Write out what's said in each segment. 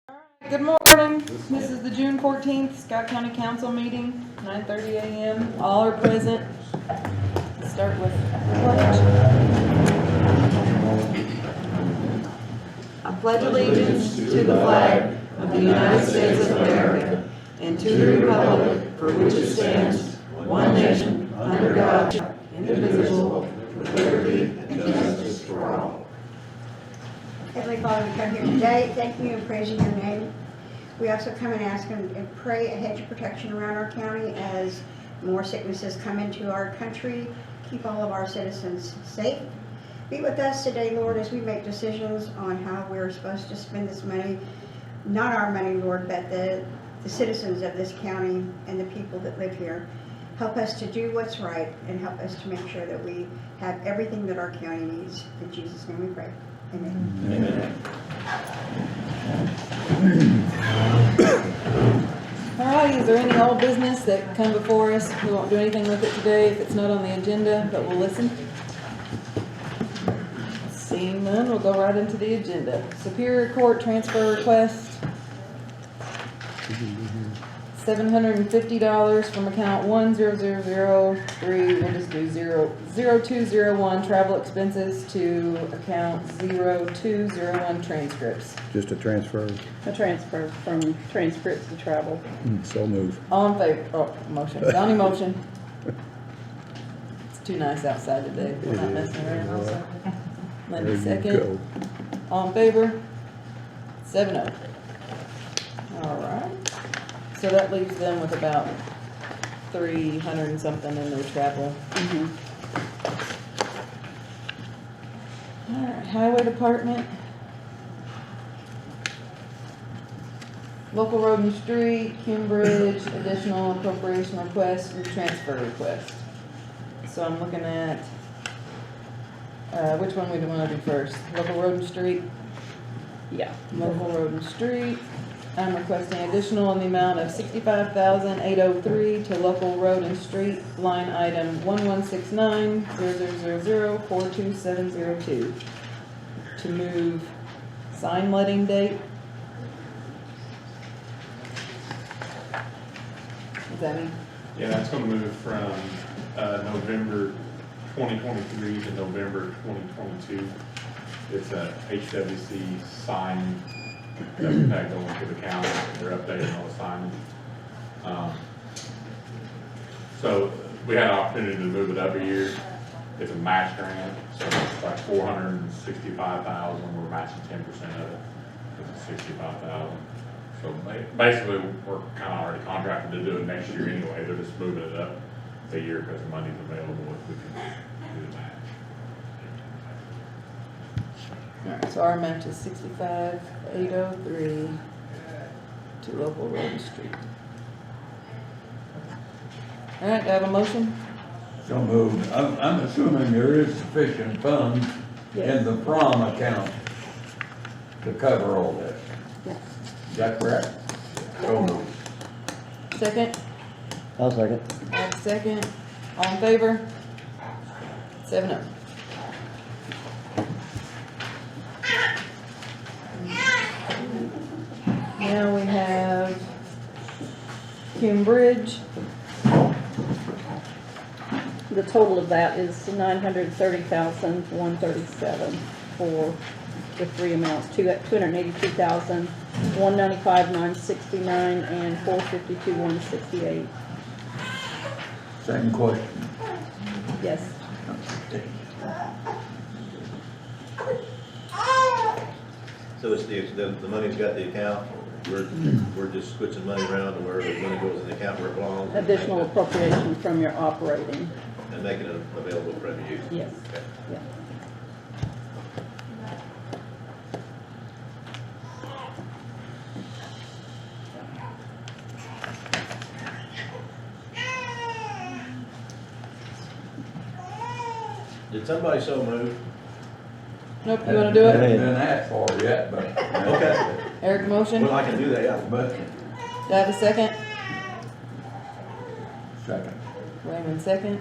Good morning. This is the June 14th Scott County Council meeting, 9:30 a.m. All are present. Let's start with pledge. I pledge allegiance to the flag of the United States of America and to the republic for which it stands, one nation, under God, indivisible, with liberty and justice for all. Heavenly Father, we come here today thanking you and praising your name. We also come and ask and pray a hedge of protection around our county as more sicknesses come into our country. Keep all of our citizens safe. Be with us today, Lord, as we make decisions on how we're supposed to spend this money. Not our money, Lord, but the citizens of this county and the people that live here. Help us to do what's right and help us to make sure that we have everything that our county needs. In Jesus' name we pray. Amen. All right, is there any old business that come before us? We won't do anything with it today if it's not on the agenda, but we'll listen. Seeing none, we'll go right into the agenda. Superior Court transfer request. $750 from account 10003, we'll just do 0201 travel expenses to account 0201 transcripts. Just a transfer. A transfer from transcripts to travel. So move. All in favor? Oh, motion. Donnie motion. It's too nice outside today. We're not messing around also. Let me second. All in favor? 7-0. All right. So that leaves them with about 300 and something in their travel. All right, Highway Department. Local Road and Street, Cambridge, additional appropriation request and transfer request. So I'm looking at, which one we want to do first? Local Road and Street? Yeah. Local Road and Street. I'm requesting additional in the amount of $65,803 to local road and street, line item 1169-0000-42702 to move sign letting date. Does that mean? Yeah, that's going to move from November 2023 to November 2022. It's a HWC sign that we've had going to the county. They're updating all the signage. So we had an opportunity to move it up a year. It's a match grant, so it's like $465,000. We're matching 10% of it. It's $65,000. So basically, we're kind of already contracted to do it next year anyway. They're just moving it up a year because the money's available if we can do the match. All right, so our match is $65,803 to local road and street. All right, do I have a motion? So moved. I'm assuming there is sufficient funds in the prom account to cover all this. Yes. Is that correct? So moved. Second? I'll second. I have a second. All in favor? 7-0. Now we have Cambridge. The total of that is $930,137 for the three amounts: $282,195,969 and $452,168. Same question. Yes. So it's the money's got the account, we're just switching money around to where the money goes in the account where it belongs? Additional appropriation from your operating. And making it available for revenue? Yes. Okay. Yeah. Did somebody so move? Nope, you wanna do Haven't it? been asked for yet, but. Okay. Eric, motion? Well, I can do that, yeah. But, Do I have a second? second. Raymond, second.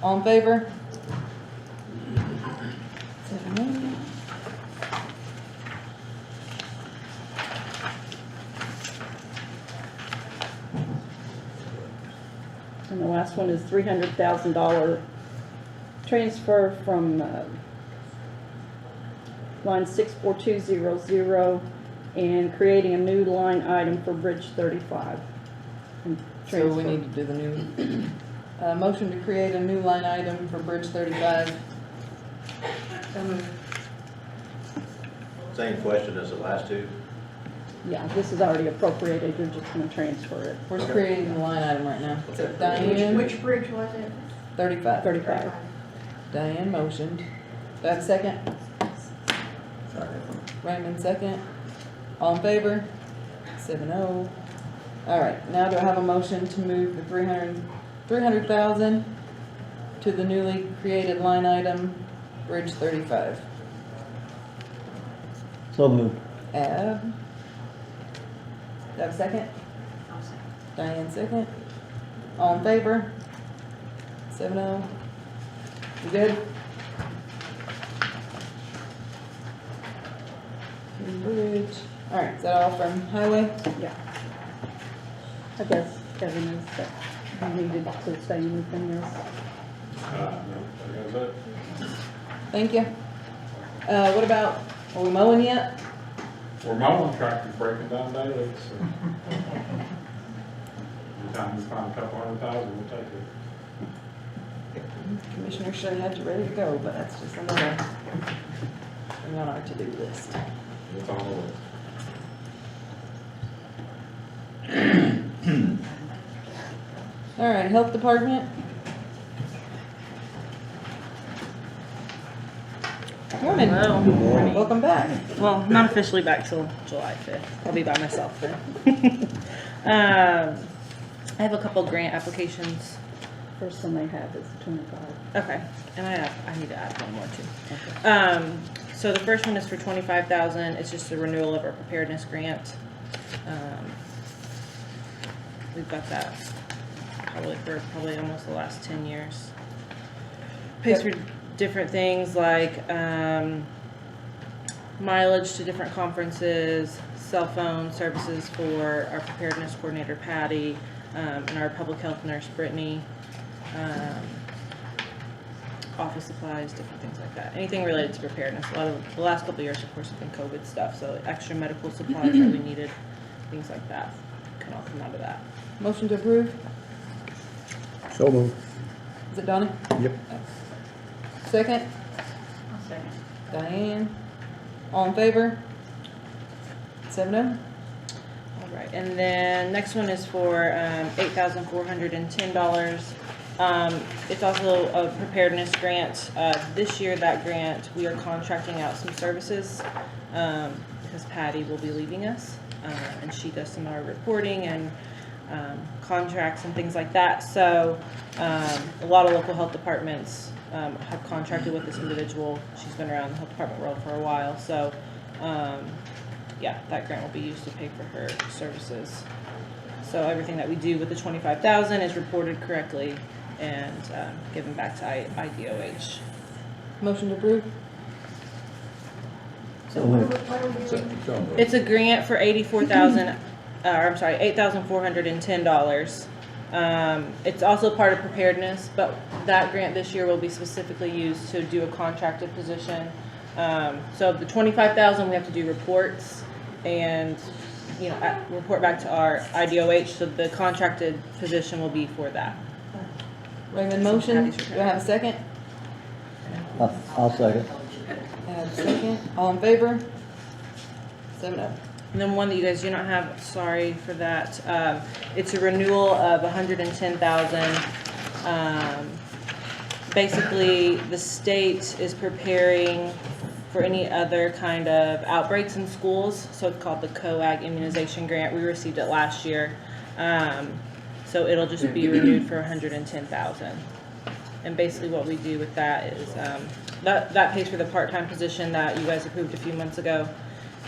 All in favor? 7-1. the last one is $300,000 transfer from line 64200 and creating a new line item for Bridge 35. And So we transfer. need to do the new, motion to create a new line item for Bridge 35. Same question as the last two. Yeah, this is already appropriated, you're just gonna transfer it. We're just creating the line item right now. So Diane, Which bridge was it? 35. 35. Diane motioned. Do I have a second? Raymond second. All in favor? 7-0. All right, now do I have a motion to move the 300,000 to the newly created line item, Bridge 35? So moved. Ab. Do I have a second? Diane second. All in favor? 7-0. You good? Bridge. All right, is that all from highway? Yeah. I guess Kevin is, that you needed to say anything else. No, that was it. Thank you. What about, are we mowing yet? We're mowing, tractor's breaking down daily, so. Anytime we find a couple $100,000, we'll take it. Commissioner should have had you ready to go, but that's just another thing on our to-do list. It's on the list. All right, Health Department. Morning. Hello. Welcome back. Well, not officially back till July 5th. I'll be by myself then. I have a couple grant applications. First one they have is 25. Okay, and I need to add one more too. Okay. So the first one is for $25,000. It's just a renewal of our Preparedness Grant. We've got that for almost the last 10 years. Pays for different things like mileage to different conferences, cell phone services for our preparedness coordinator Patty, and our public health nurse Brittany, office supplies, different things like that. Anything related to preparedness. A lot of the last couple of years, of course, have been COVID stuff, so extra medical supplies that we needed, things like that, can all come out of that. Motion to approve. So moved. Is it Donnie? Yep. Second? Diane. All in favor? 7-0. All right, and then next one is for $8,410. It's also a preparedness grant. This year, that grant, we are contracting out some services because Patty will be leaving us, and she does some of our reporting and contracts and things like that. So a lot of local health departments have contracted with this individual. She's been around the health department world for a while. So yeah, that grant will be used to pay for her services. So everything that we do with the $25,000 is reported correctly and given back to IDOH. Motion to approve. So what are we doing? So moved. It's a grant for $8,410. It's also part of preparedness, but that grant this year will be specifically used to do a contracted position. So of the $25,000, we have to do reports and, you know, report back to our IDOH. So the contracted position will be for that. Raymond motion. Do I have a second? I'll second. I have a second. All in favor? 7-0. And then one that you guys do not have, sorry for that. It's a renewal of $110,000. Basically, the state is preparing for any other kind of outbreaks in schools. So it's called the COAG immunization grant. We received it last year. So it'll just be renewed for $110,000. And basically what we do with that is that pays for the part-time position that you guys approved a few months ago.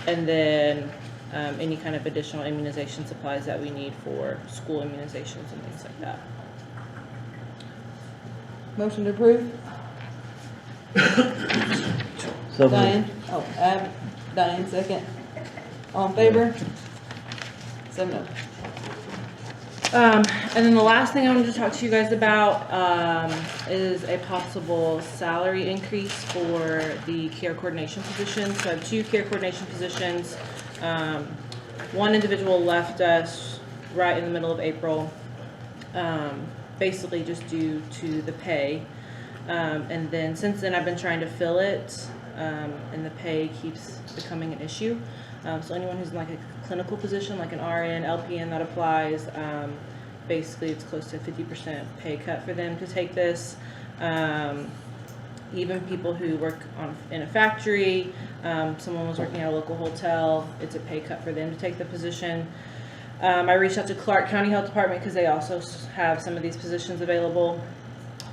And then any kind of additional immunization supplies that we need for school immunizations and things like that. Motion to approve. So Diane. moved. Oh, Diane second. All in favor? 7-0. And then the last thing I wanted to talk to you guys about, is a possible salary increase for the care coordination position. So I have 2 care coordination positions. One individual left us right in the middle of April, basically just due to the pay. And then since then I've been trying to fill it, and the pay keeps becoming an issue. So anyone who's in like a clinical position, like an RN, LPN, that applies. Basically, it's close to 50% pay cut for them to take this. Even people who work in a factory, someone was working at a local hotel, it's a pay cut for them to take the position. I reached out to Clark County Health Department because they also have some of these positions available.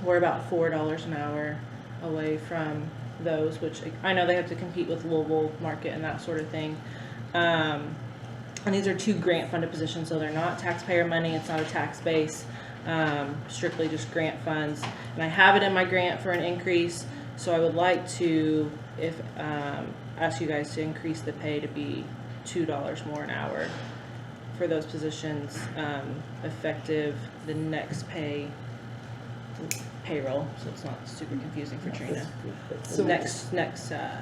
We're about $4 an hour away from those, which I know they have to compete with Louisville market and that sort of thing. And these are 2 grant-funded positions, so they're not taxpayer money. It's not a tax base, strictly just grant funds. And I have it in my grant for an increase, so I would like to, ask you guys to increase the pay to be $2 more an hour for those positions, effective the next payroll, so it's not super confusing for Trina. So Next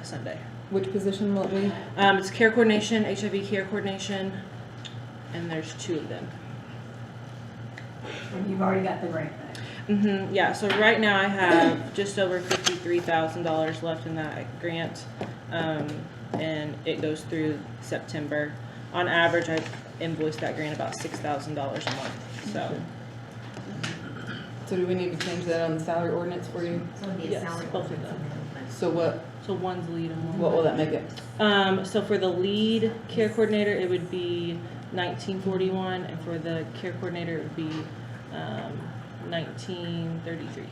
Sunday. which position will it be? It's care coordination, HIV care coordination, and there's 2 of them. And you've already got the grant back. Yeah, so right now I have just over $53,000 left in that grant, and it goes through September. On average, I invoiced that grant about $6,000 a month, so. So do we need to change that on the salary ordinance for you? So it'll be a Yes, salary both of ordinance them. amendment. So what, So one's lead and what one. will that make it? So for the lead care coordinator, it would be $19.41, and for the care coordinator, it would be $19.33.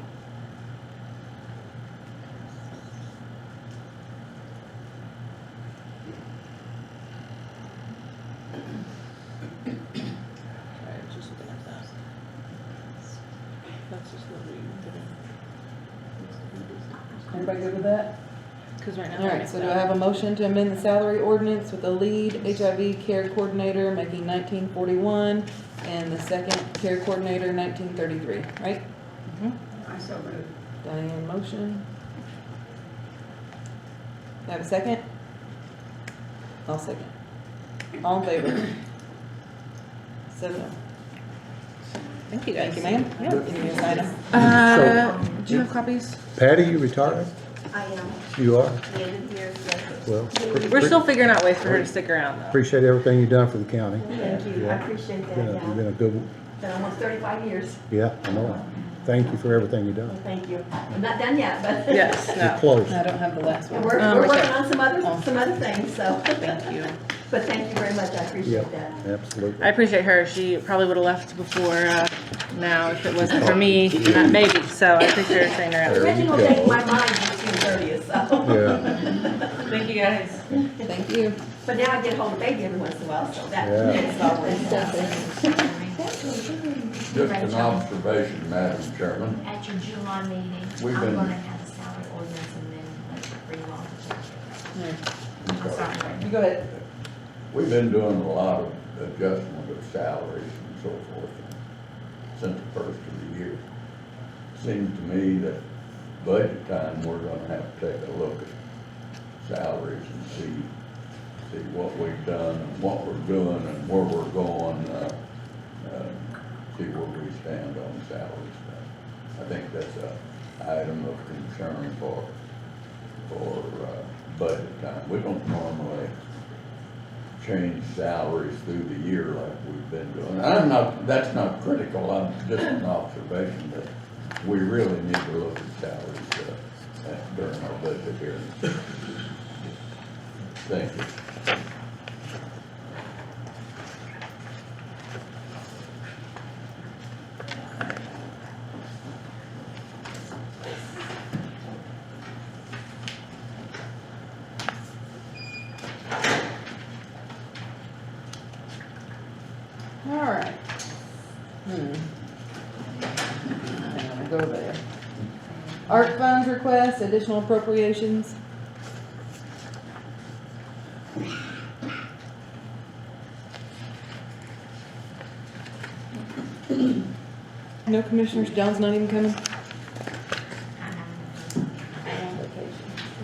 Sorry, I was just looking at that. That's just what we did. Everybody good with that? Because right now. All right, so do I have a motion to amend the salary ordinance with the lead HIV care coordinator making $19.41 and the second care coordinator $19.33, right? I so moved. Diane motion. Do I have a second? I'll second. All in favor? 7-0. Thank you guys. Thank you, ma'am. Yeah. Give me this item. Do you have copies? Patty, you retired? I am, You are? the end of the year, yes. Well, We're still figuring out ways for her to stick around though. appreciate everything you've done for the county. Thank you, I Yeah. appreciate that, You've yeah. been a good, Been almost 35 years, yeah, I know it. Thank you for everything you've well, done. thank you. I'm not done yet, but. Yes, You're no, close. I don't have the last And one. we're right working there. on some other things, so. thank you. But thank you very much, I Yeah, appreciate that. absolutely. I appreciate her. She probably would have left before now if it wasn't for me and that baby. So I appreciate her staying around. There you Original go. date in my mind was June 30th, so. Yeah, Thank you guys. Thank you. But now I get hold of baby every once in a while, so that Yeah. makes it all work out. Just an observation, Madam Chairman. At your July meeting, We've I'm been- gonna have a salary ordinance amendment for you all to take. I'm sorry. You go ahead. We've been doing a lot of adjustment of salaries and so forth since the first of the year. Seems to me that budget time, we're gonna have to take a look at salaries and see what we've done and what we're doing and where we're going, see where we stand on salary stuff. I think that's a item of concern for budget time. We don't normally change salaries through the year like we've been doing. That's not critical, I'm just an observation that we really need to look at salaries during our budget hearings. Thank you. All right. Hang on, go there. Art funds request, additional appropriations. No commissioners, John's not even coming?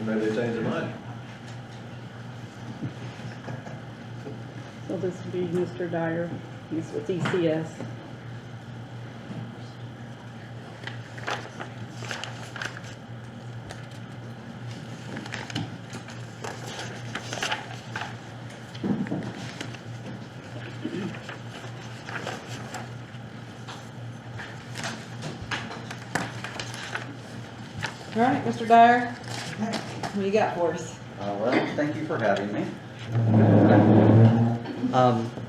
Maybe they changed their mind. So this would be Mr. Dyer, he's with ECS. All right, Mr. Dyer, what do you got for us? Well, thank you for having me.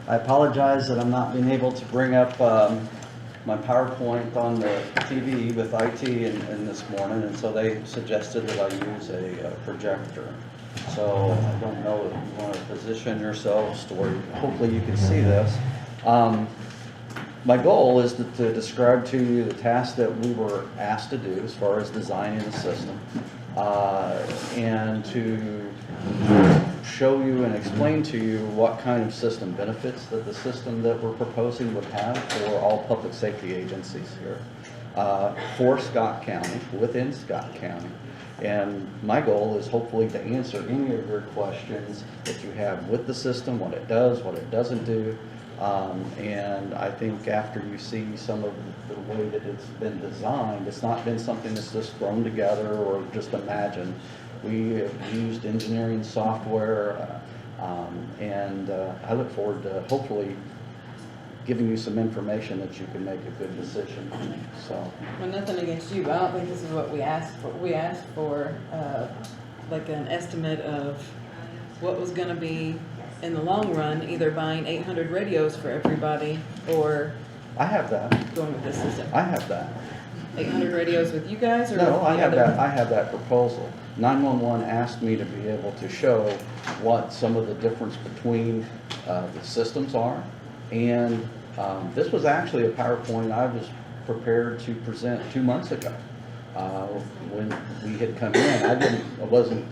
I apologize that I'm not being able to bring up my PowerPoint on the TV with IT in this morning, and so they suggested that I use a projector. So I don't know if you want to position yourselves to where hopefully you can see this. My goal is to describe to you the task that we were asked to do as far as designing the system, and to show you and explain to you what kind of system benefits that the system that we're proposing would have for all public safety agencies here, for Scott County, within Scott County. And my goal is hopefully to answer any of your questions that you have with the system, what it does, what it doesn't do. And I think after you see some of the way that it's been designed, it's not been something that's just thrown together or just imagined. We have used engineering software, and I look forward to hopefully giving you some information that you can make a good decision. So, Well, nothing against you, but I don't think this is what we asked for. We asked for, like an estimate of what was gonna be in the long run, either buying 800 radios for everybody or I have that. going with this system. I have that. 800 radios with you guys or? No, with I the have other- that. I have that proposal. 911 asked me to be able to show what some of the difference between the systems are, and this was actually a PowerPoint I was prepared to present 2 months ago when we had come in. I wasn't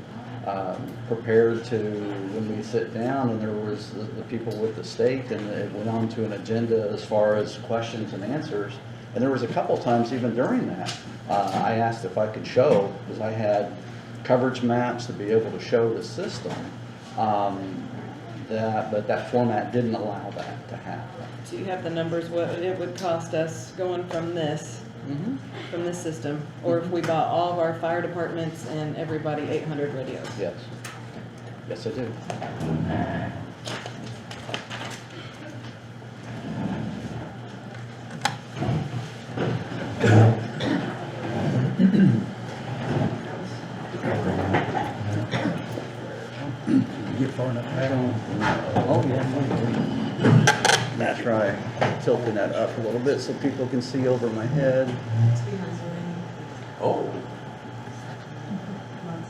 prepared to, when we sit down and there was the people with the state, and it went on to an agenda as far as questions and answers. And there was a couple times even during that, I asked if I could show, because I had coverage maps to be able to show the system, but that format didn't allow that to happen. Do you have the numbers, what it would cost us going from this system? Or if we bought all of our fire departments and everybody 800 radios? Yes. Yes, I do. Get far enough. I don't know. Oh, yeah. That's right. Tilting that up a little bit so people can see over my head. Oh,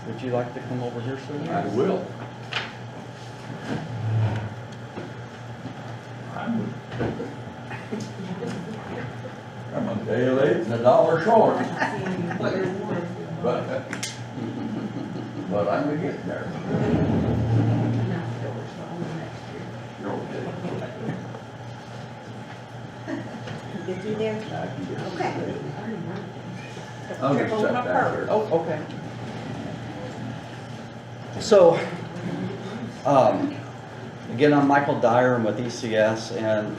Would you like to come over here, sir? I will. I'm a day late and $1 short. But I'm getting there. You're okay. Get you there? I can get it. Okay. I'll just set that here. Oh, okay. So, again, I'm Michael Dyer, I'm with ECS, and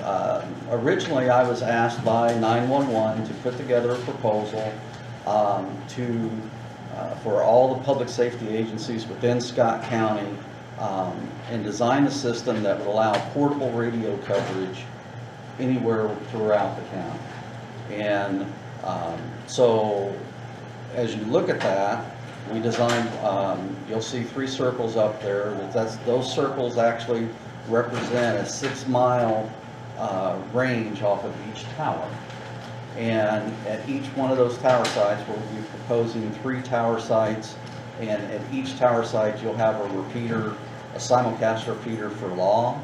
originally I was asked by 911 to put together a proposal for all the public safety agencies within Scott County, and design a system that would allow portable radio coverage anywhere throughout the county. And so as you look at that, we designed, you'll see 3 circles up there. Those circles actually represent a 6-mile range off of each tower. And at each one of those tower sites, we'll be proposing 3 tower sites, and at each tower site you'll have a repeater, a simulcast repeater for law,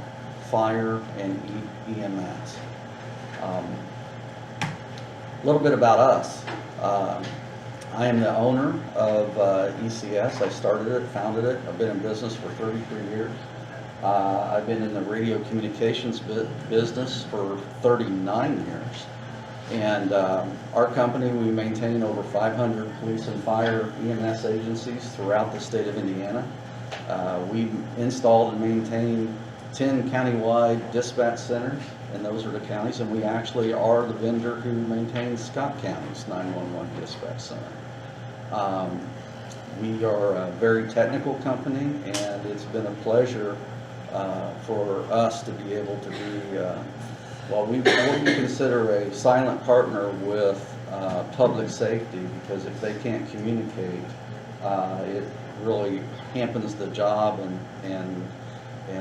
fire, and EMS. A little bit about us. I am the owner of ECS. I started it, founded it. I've been in business for 33 years. I've been in the radio communications business for 39 years. And our company, we maintain over 500 police and fire EMS agencies throughout the state of Indiana. We installed and maintain 10 countywide dispatch centers, and those are the counties, and we actually are the vendor who maintains Scott County's 911 dispatch center. We are a very technical company, and it's been a pleasure for us to be able to be, what we consider a silent partner with public safety, because if they can't communicate, it really hampens the job, and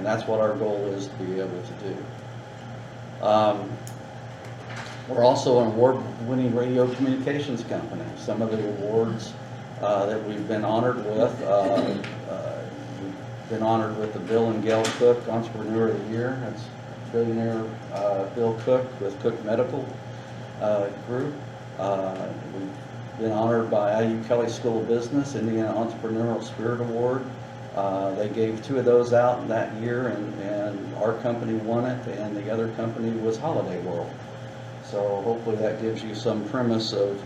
that's what our goal is to be able to do. We're also an award-winning radio communications company. Some of the awards that we've been honored with, we've been honored with the Bill and Gail Cook Entrepreneur of the Year. That's billionaire Bill Cook with Cook Medical Group. We've been honored by IU Kelley School of Business, Indiana Entrepreneurial Spirit Award. They gave 2 of those out that year, and our company won it, and the other company was Holiday World. So hopefully that gives you some premise of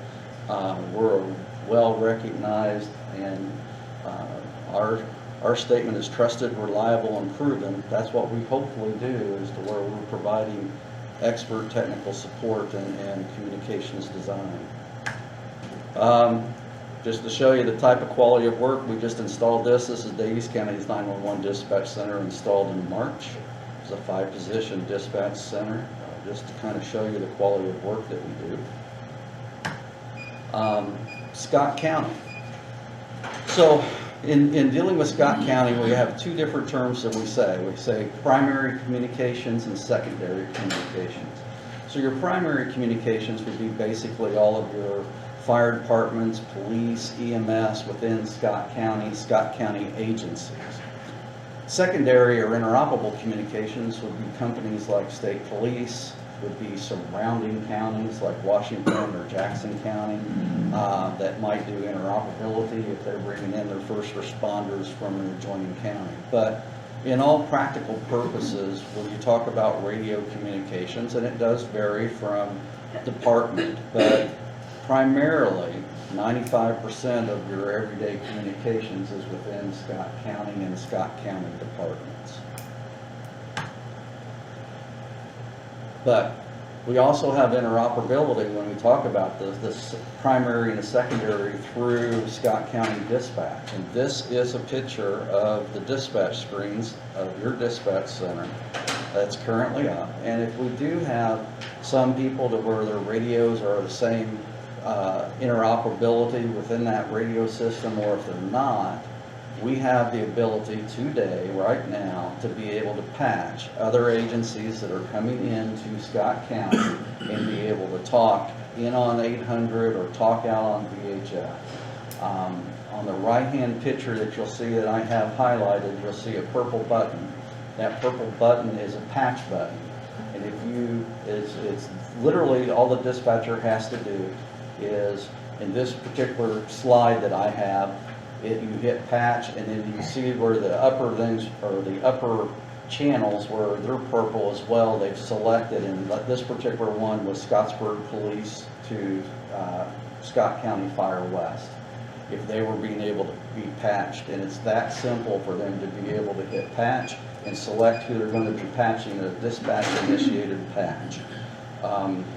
we're well recognized, and our statement is trusted, reliable, and proven. That's what we hopefully do, is to where we're providing expert technical support and communications design. Just to show you the type of quality of work, we just installed this. This is Daviess County's 911 dispatch center, installed in March. It's a 5-position dispatch center, just to kind of show you the quality of work that we do. Scott County. So in dealing with Scott County, we have 2 different terms that we say. We say primary communications and secondary communications. So your primary communications would be basically all of your fire departments, police, EMS within Scott County agencies. Secondary or interoperable communications would be companies like state police, would be surrounding counties like Washington or Jackson County that might do interoperability if they're bringing in their first responders from an adjoining county. But in all practical purposes, when you talk about radio communications, and it does vary from department, but primarily 95% of your everyday communications is within Scott County and Scott County departments. But we also have interoperability when we talk about the primary and the secondary through Scott County Dispatch. And this is a picture of the dispatch screens of your dispatch center that's currently up. And if we do have some people to where their radios are the same interoperability within that radio system, or if they're not, we have the ability today, right now, to be able to patch other agencies that are coming into Scott County and be able to talk in on 800 or talk out on VHF. On the right-hand picture that you'll see that I have highlighted, you'll see a purple button. That purple button is a patch button. And if you, it's literally all the dispatcher has to do is, in this particular slide that I have, you hit patch, and then you see where the upper things, or the upper channels where they're purple as well, they've selected, and this particular one was Scottsburg Police to Scott County Fire West, if they were being able to be patched. And it's that simple for them to be able to hit patch and select who they're going to be patching, a dispatch initiated patch.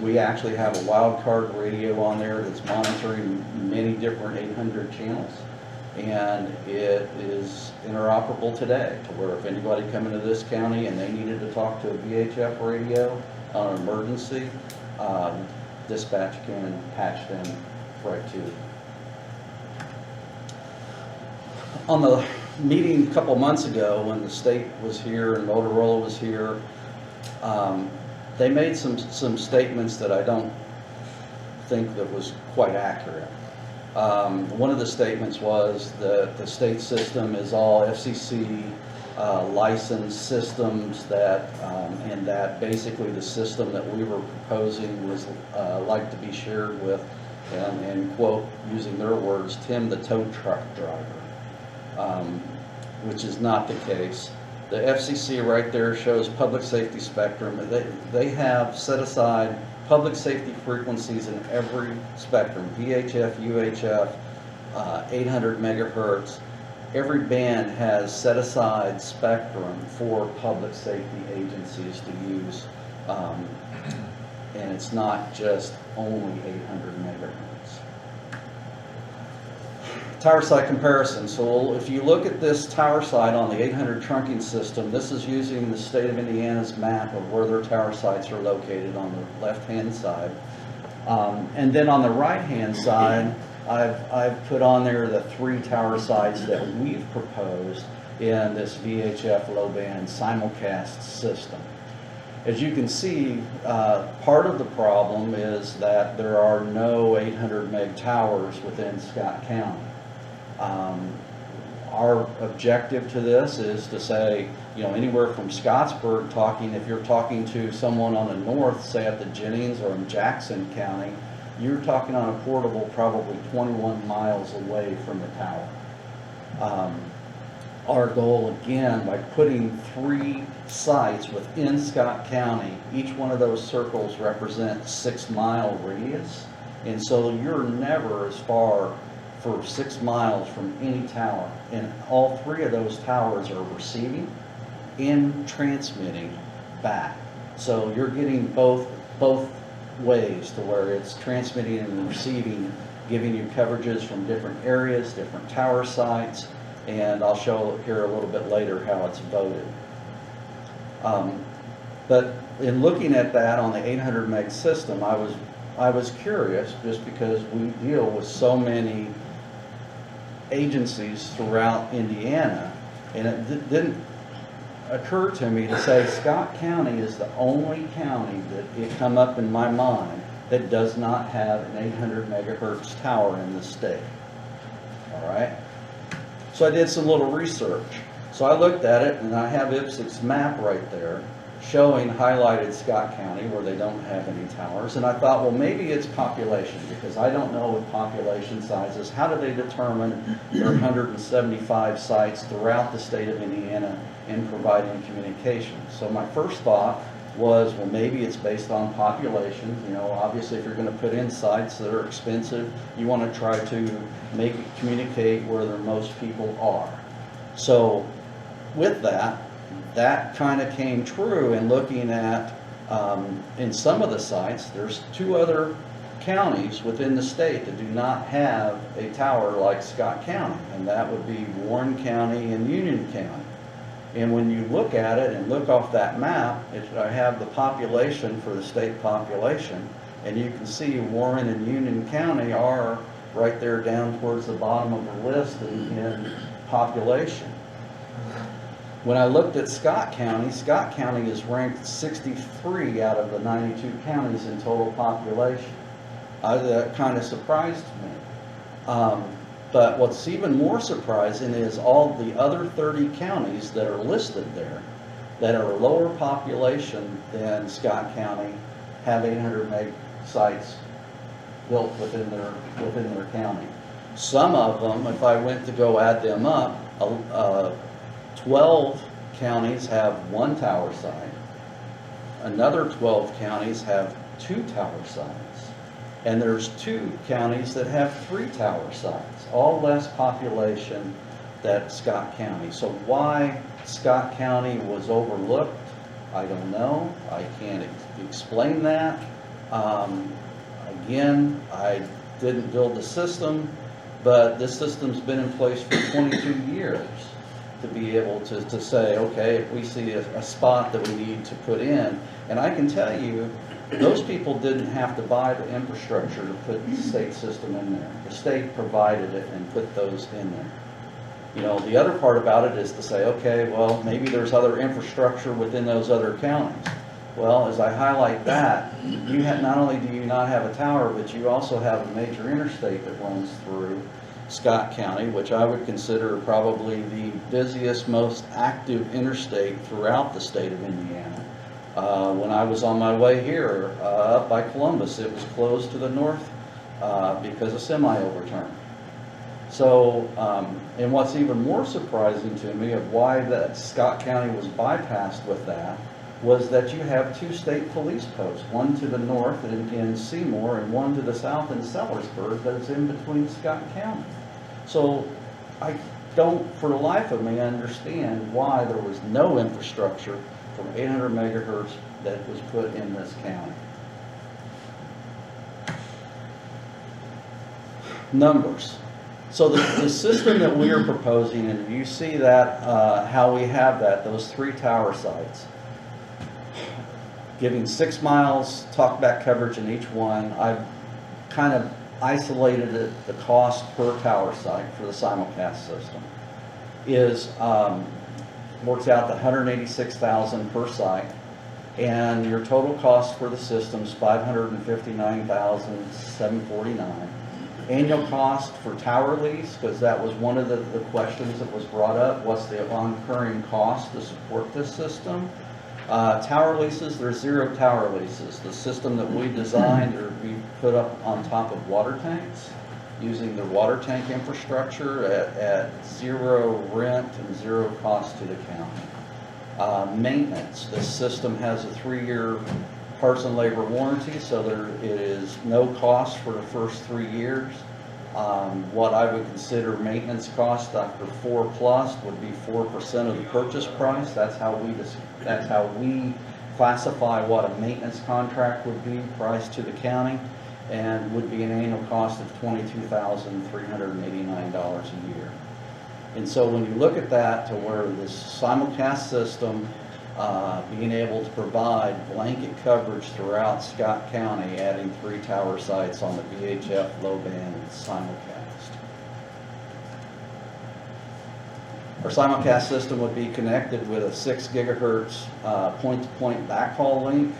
We actually have a wild card radio on there that's monitoring many different 800 channels, and it is interoperable today to where if anybody come into this county and they needed to talk to a VHF radio on an emergency, dispatch can patch them right to it. On the meeting a couple months ago when the state was here and Motorola was here, they made some statements that I don't think that was quite accurate. One of the statements was that the state system is all FCC licensed systems, that and that basically the system that we were proposing was like to be shared with, and quote, using their words, Tim the tow truck driver, which is not the case. The FCC right there shows public safety spectrum. They have set aside public safety frequencies in every spectrum, VHF, UHF, 800 megahertz. Every band has set aside spectrum for public safety agencies to use, and it's not just only 800 megahertz. Tower site comparison. So if you look at this tower site on the 800 trunking system, this is using the state of Indiana's map of where their tower sites are located on the left-hand side. And then on the right-hand side, I've put on there the 3 tower sites that we've proposed in this VHF low-band simulcast system. As you can see, part of the problem is that there are no 800 meg towers within Scott County. Our objective to this is to say, you know, anywhere from Scottsburg if you're talking to someone on the north, say at the Jennings or in Jackson County, you're talking on a portable probably 21 miles away from the tower. Our goal, again, by putting 3 sites within Scott County, each one of those circles represents 6-mile radius, and so you're never as far for 6 miles from any tower, and all 3 of those towers are receiving and transmitting back. So you're getting both ways, to where it's transmitting and receiving, giving you coverages from different areas, different tower sites, and I'll show here a little bit later how it's voted. But in looking at that on the 800 meg system, I was curious, just because we deal with so many agencies throughout Indiana, and it didn't occur to me to say Scott County is the only county that it come up in my mind that does not have an 800 megahertz tower in the state. All right. So I did some little research. So I looked at it, and I have IPSC's map right there showing highlighted Scott County where they don't have any towers. And I thought, well, maybe it's population, because I don't know what population sizes. How do they determine there are 175 sites throughout the state of Indiana in providing communication? So my first thought was, well, maybe it's based on population. You know, obviously if you're going to put in sites that are expensive, you want to try to make it communicate where the most people are. So with that kind of came true in looking at, in some of the sites, there's 2 other counties within the state that do not have a tower like Scott County, and that would be Warren County and Union County. And when you look at it and look off that map, I have the population for the state population, and you can see Warren and Union County are right there down towards the bottom of the list in population. When I looked at Scott County is ranked 63 out of the 92 counties in total population. That kind of surprised me. But what's even more surprising is all the other 30 counties that are listed there that are lower population than Scott County have 800 meg sites built within their county. Some of them, if I went to go add them up, 12 counties have 1 tower site. Another 12 counties have 2 tower sites. And there's 2 counties that have 3 tower sites, all less population than Scott County. So why Scott County was overlooked, I don't know. I can't explain that. Again, I didn't build the system, but this system's been in place for 22 years to be able to say, okay, if we see a spot that we need to put in, and I can tell you, those people didn't have to buy the infrastructure to put the state system in there. The state provided it and put those in there. You know, the other part about it is to say, okay, well, maybe there's other infrastructure within those other counties. Well, as I highlight that, not only do you not have a tower, but you also have a major interstate that runs through Scott County, which I would consider probably the busiest, most active interstate throughout the state of Indiana. When I was on my way here up by Columbus, it was closed to the north because a semi overturned. So, and what's even more surprising to me of why that Scott County was bypassed with that was that you have 2 state police posts, one to the north in Seymour and one to the south in Sellersburg that's in between Scott County. So I don't for the life of me understand why there was no infrastructure from 800 megahertz that was put in this county. Numbers. So the system that we are proposing, and you see that how we have that, those 3 tower sites, giving 6 miles talkback coverage in each one. I've kind of isolated it, the cost per tower site for the simulcast system is works out to $186,000 per site, and your total cost for the system is $559,749. Annual cost for tower lease, because that was one of the questions that was brought up. What's the recurring cost to support this system? Tower leases, there's 0 tower leases. The system that we designed or we put up on top of water tanks, using the water tank infrastructure at 0 rent and 0 cost to the county. Maintenance, this system has a 3-year parts and labor warranty, so there is no cost for the first 3 years. What I would consider maintenance cost after 4+ would be 4% of the purchase price. That's how we classify what a maintenance contract would be priced to the county, and would be an annual cost of $22,389 a year. And so when you look at that to where this simulcast system being able to provide blanket coverage throughout Scott County, adding 3 tower sites on the VHF low band simulcast. Our simulcast system would be connected with a 6 gigahertz point-to-point backhaul link.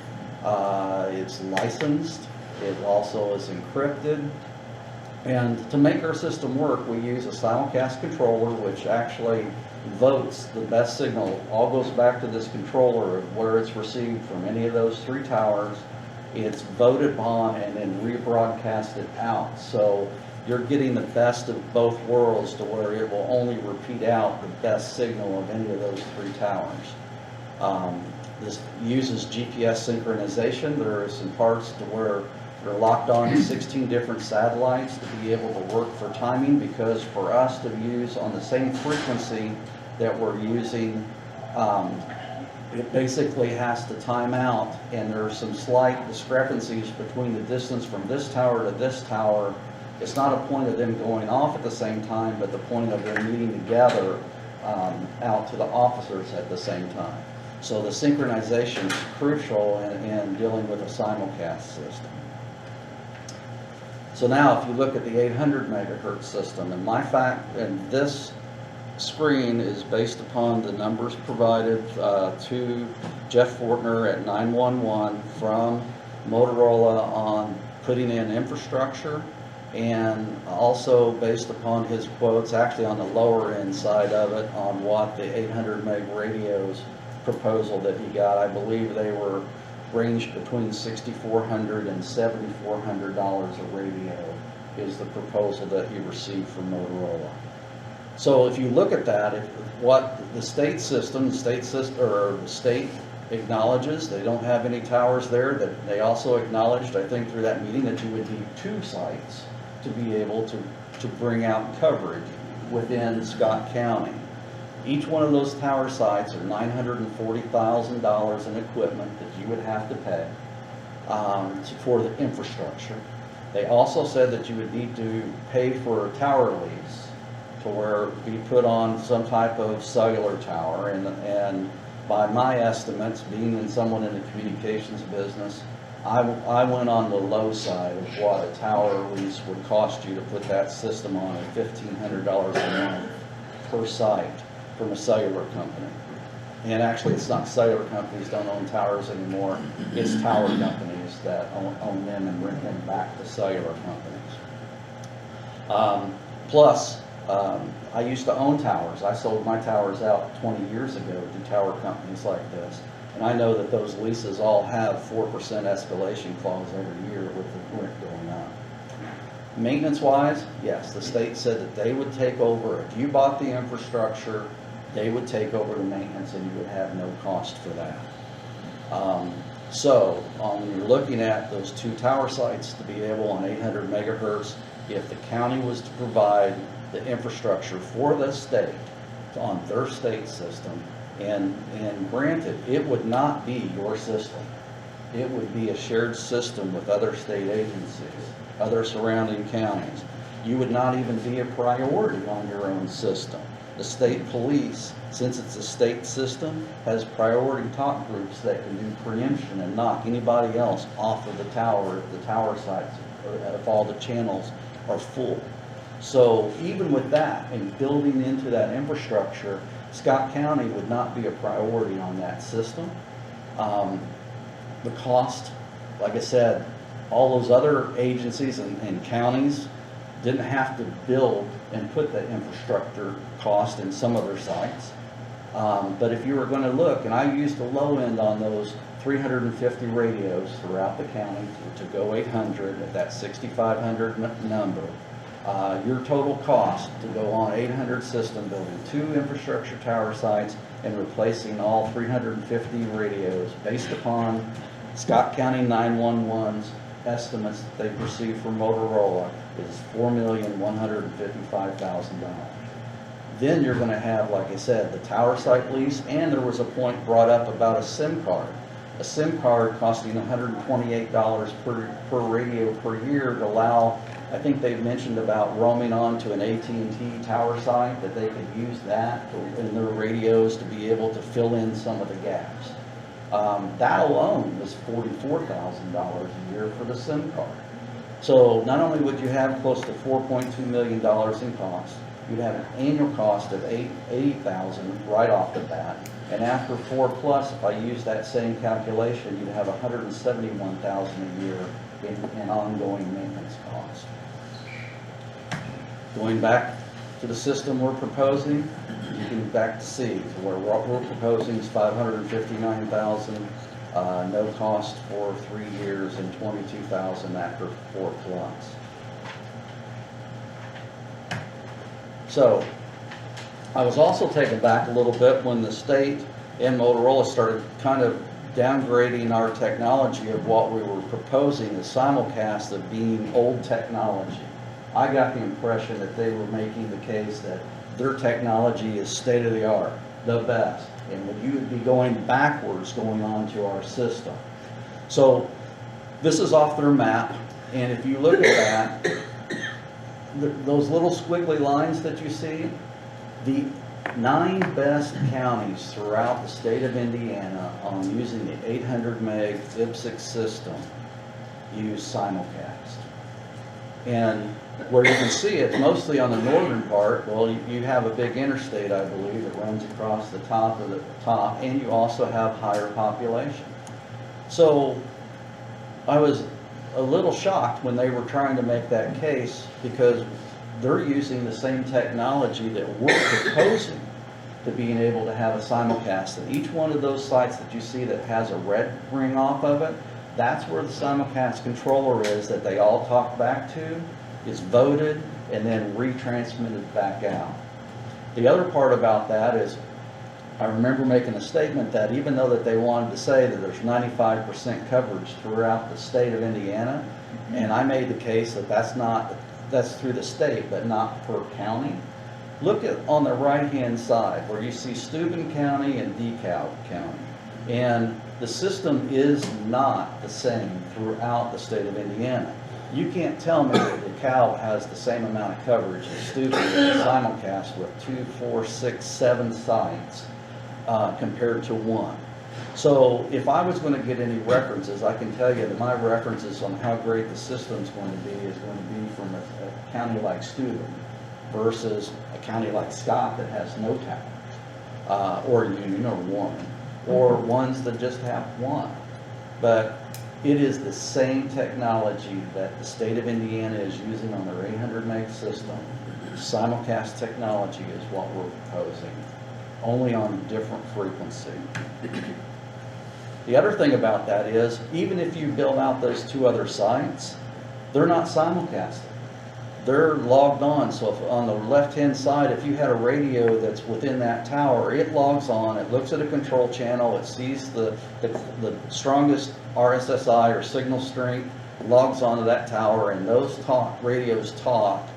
It's licensed. It also is encrypted. And to make our system work, we use a simulcast controller, which actually votes the best signal. All goes back to this controller of where it's received from any of those 3 towers. It's voted on and then rebroadcasted out. So you're getting the best of both worlds to where it will only repeat out the best signal of any of those 3 towers. This uses GPS synchronization. There are some parts to where they're locked on to 16 different satellites to be able to work for timing, because for us to use on the same frequency that we're using, it basically has to time out, and there are some slight discrepancies between the distance from this tower to this tower. It's not a point of them going off at the same time, but the point of them meeting together out to the officers at the same time. So the synchronization is crucial in dealing with a simulcast system. So now if you look at the 800 megahertz system, and this screen is based upon the numbers provided to Jeff Fortner at 911 from Motorola on putting in infrastructure, and also based upon his quotes actually on the lower end side of it on what the 800 meg radios proposal that he got. I believe they were ranged between $6,400 and $7,400 a radio is the proposal that he received from Motorola. So if you look at that, what the state acknowledges, they don't have any towers there. That they also acknowledged, I think through that meeting, that you would need 2 sites to be able to bring out coverage within Scott County. Each one of those tower sites are $940,000 in equipment that you would have to pay for the infrastructure. They also said that you would need to pay for a tower lease to where it be put on some type of cellular tower. And by my estimates, being someone in the communications business, I went on the low side of what a tower lease would cost you to put that system on at $1,500 a month per site from a cellular company. And actually, it's not cellular companies don't own towers anymore. It's tower companies that own them and rent them back to cellular companies. Plus, I used to own towers. I sold my towers out 20 years ago to tower companies like this. And I know that those leases all have 4% escalation clause every year with the rent going up. Maintenance-wise, yes, the state said that they would take over. If you bought the infrastructure, they would take over the maintenance and you would have no cost for that. When you're looking at those 2 tower sites to be able on 800 megahertz, if the county was to provide the infrastructure for the state on their state system, and granted, it would not be your system. It would be a shared system with other state agencies, other surrounding counties. You would not even be a priority on your own system. The state police, since it's a state system, has priority talk groups that can do preemption and knock anybody else off of the tower if the tower sites, if all the channels are full. So even with that and building into that infrastructure, Scott County would not be a priority on that system. The cost, like I said, all those other agencies and counties didn't have to build and put the infrastructure cost in some of their sites. But if you were going to look, and I used the low end on those 350 radios throughout the county to go 800 at that 6,500 number, your total cost to go on 800 system, building 2 infrastructure tower sites and replacing all 350 radios based upon Scott County 911's estimates that they've received from Motorola is $4,155,000. Then you're going to have, like I said, the tower site lease, and there was a point brought up about a SIM card. A SIM card costing $128 per radio per year to allow, I think they've mentioned about roaming on to an AT&T tower site, that they could use that in their radios to be able to fill in some of the gaps. That alone was $44,000 a year for the SIM card. So not only would you have close to $4.2 million in cost, you'd have an annual cost of $80,000 right off the bat. And after 4+, if I use that same calculation, you'd have $171,000 a year in ongoing maintenance costs. Going back to the system we're proposing, you can back to C. So what we're proposing is $559,000, no cost for 3 years, and $22,000 after 4+. So I was also taken back a little bit when the state and Motorola started kind of downgrading our technology of what we were proposing, the simulcast of being old technology. I got the impression that they were making the case that their technology is state of the art, the best, and when you would be going backwards going on to our system. So this is off their map, and if you look at that, those little squiggly lines that you see, the 9 best counties throughout the state of Indiana on using the 800 meg IPSC system use simulcast. And where you can see it's mostly on the northern part, well, you have a big interstate, I believe, that runs across the top of the top, and you also have higher population. So I was a little shocked when they were trying to make that case, because they're using the same technology that we're proposing to being able to have a simulcast. And each one of those sites that you see that has a red ring off of it, that's where the simulcast controller is that they all talk back to, is voted and then retransmitted back out. The other part about that is, I remember making a statement that even though that they wanted to say that there's 95% coverage throughout the state of Indiana, and I made the case that that's through the state, but not per county. Look at on the right-hand side where you see Steuben County and DeKalb County. And the system is not the same throughout the state of Indiana. You can't tell me that DeKalb has the same amount of coverage as Steuben with a simulcast with 2, 4, 6, 7 sites compared to 1. So if I was going to get any references, I can tell you that my references on how great the system's going to be is going to be from a county like Steuben versus a county like Scott that has no towers, or Union, or Warren, or ones that just have 1. But it is the same technology that the state of Indiana is using on their 800 meg system. Simulcast technology is what we're proposing, only on different frequency. The other thing about that is, even if you build out those 2 other sites, they're not simulcasted. they're logged on. So if on the left-hand side, if you had a radio that's within that tower, it logs on, it looks at a control channel, it sees the strongest RSSI or signal strength, logs onto that tower, and those radios talk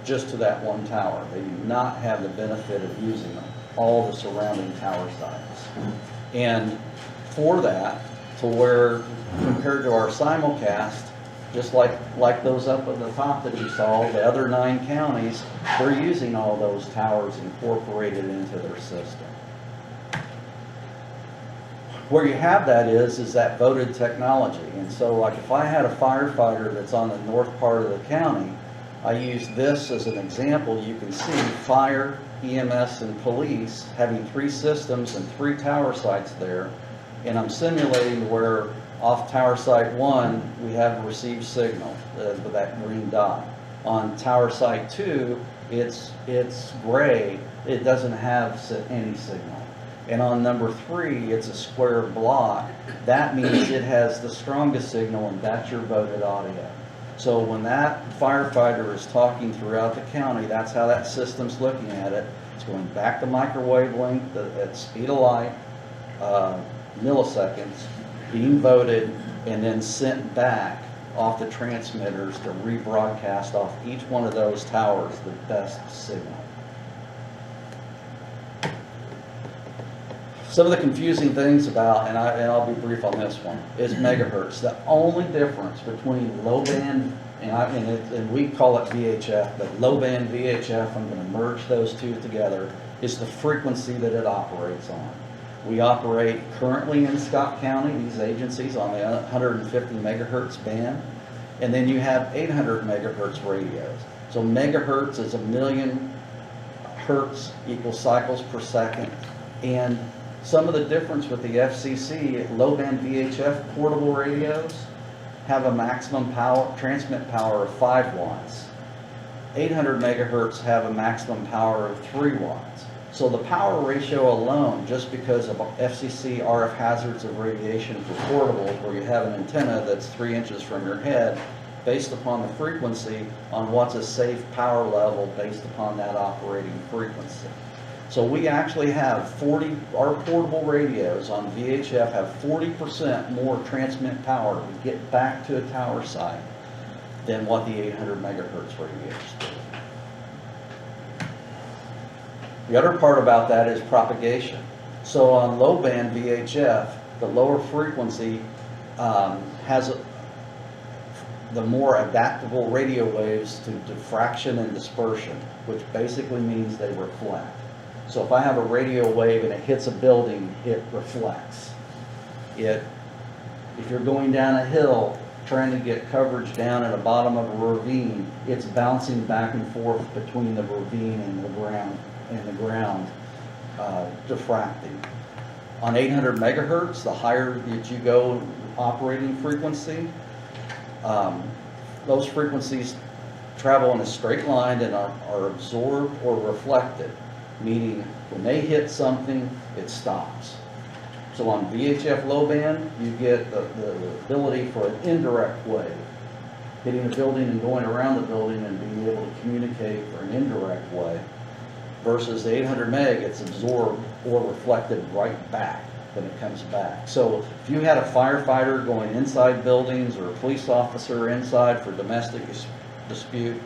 just to that one tower. They do not have the benefit of using all the surrounding tower sites. And for that, to where compared to our simulcast, just like those up at the top that you saw, the other 9 counties, they're using all those towers incorporated into their system. Where you have that is that voted technology. And so like if I had a firefighter that's on the north part of the county, I use this as an example. You can see fire, EMS, and police having 3 systems and 3 tower sites there. And I'm simulating where off tower site 1, we have a received signal with that green dot. On tower site 2, it's gray. It doesn't have any signal. And on number 3, it's a square block. That means it has the strongest signal, and that's your voted audio. So when that firefighter is talking throughout the county, that's how that system's looking at it. It's going back to microwave length at speed of light, milliseconds, being voted, and then sent back off the transmitters to rebroadcast off each one of those towers the best signal. Some of the confusing things about, and I'll be brief on this one, is megahertz. The only difference between low band, and we call it VHF, but low band VHF, I'm going to merge those two together, is the frequency that it operates on. We operate currently in Scott County, these agencies, on the 150 megahertz band, and then you have 800 megahertz radios. So megahertz is 1,000,000 hertz equals cycles per second, and some of the difference with the FCC, low band VHF portable radios have a maximum power, transmit power of 5 watts. 800 megahertz have a maximum power of 3 watts. So the power ratio alone, just because of FCC RF hazards of radiation for portables, where you have an antenna that's 3 inches from your head, based upon the frequency on what's a safe power level based upon that operating frequency. So we actually have our portable radios on VHF have 40% more transmit power to get back to a tower site than what the 800 megahertz radios do. The other part about that is propagation. So on low band VHF, the lower frequency has the more adaptable radio waves to diffraction and dispersion, which basically means they reflect. So if I have a radio wave and it hits a building, it reflects. If you're going down a hill trying to get coverage down at the bottom of a ravine, it's bouncing back and forth between the ravine and the ground, diffracting. On 800 megahertz, the higher that you go operating frequency, those frequencies travel in a straight line and are absorbed or reflected. Meaning when they hit something, it stops. So on VHF low band, you get the ability for an indirect wave, hitting a building and going around the building and being able to communicate for an indirect way, versus the 800 meg, it's absorbed or reflected right back when it comes back. So if you had a firefighter going inside buildings or a police officer inside for domestic dispute,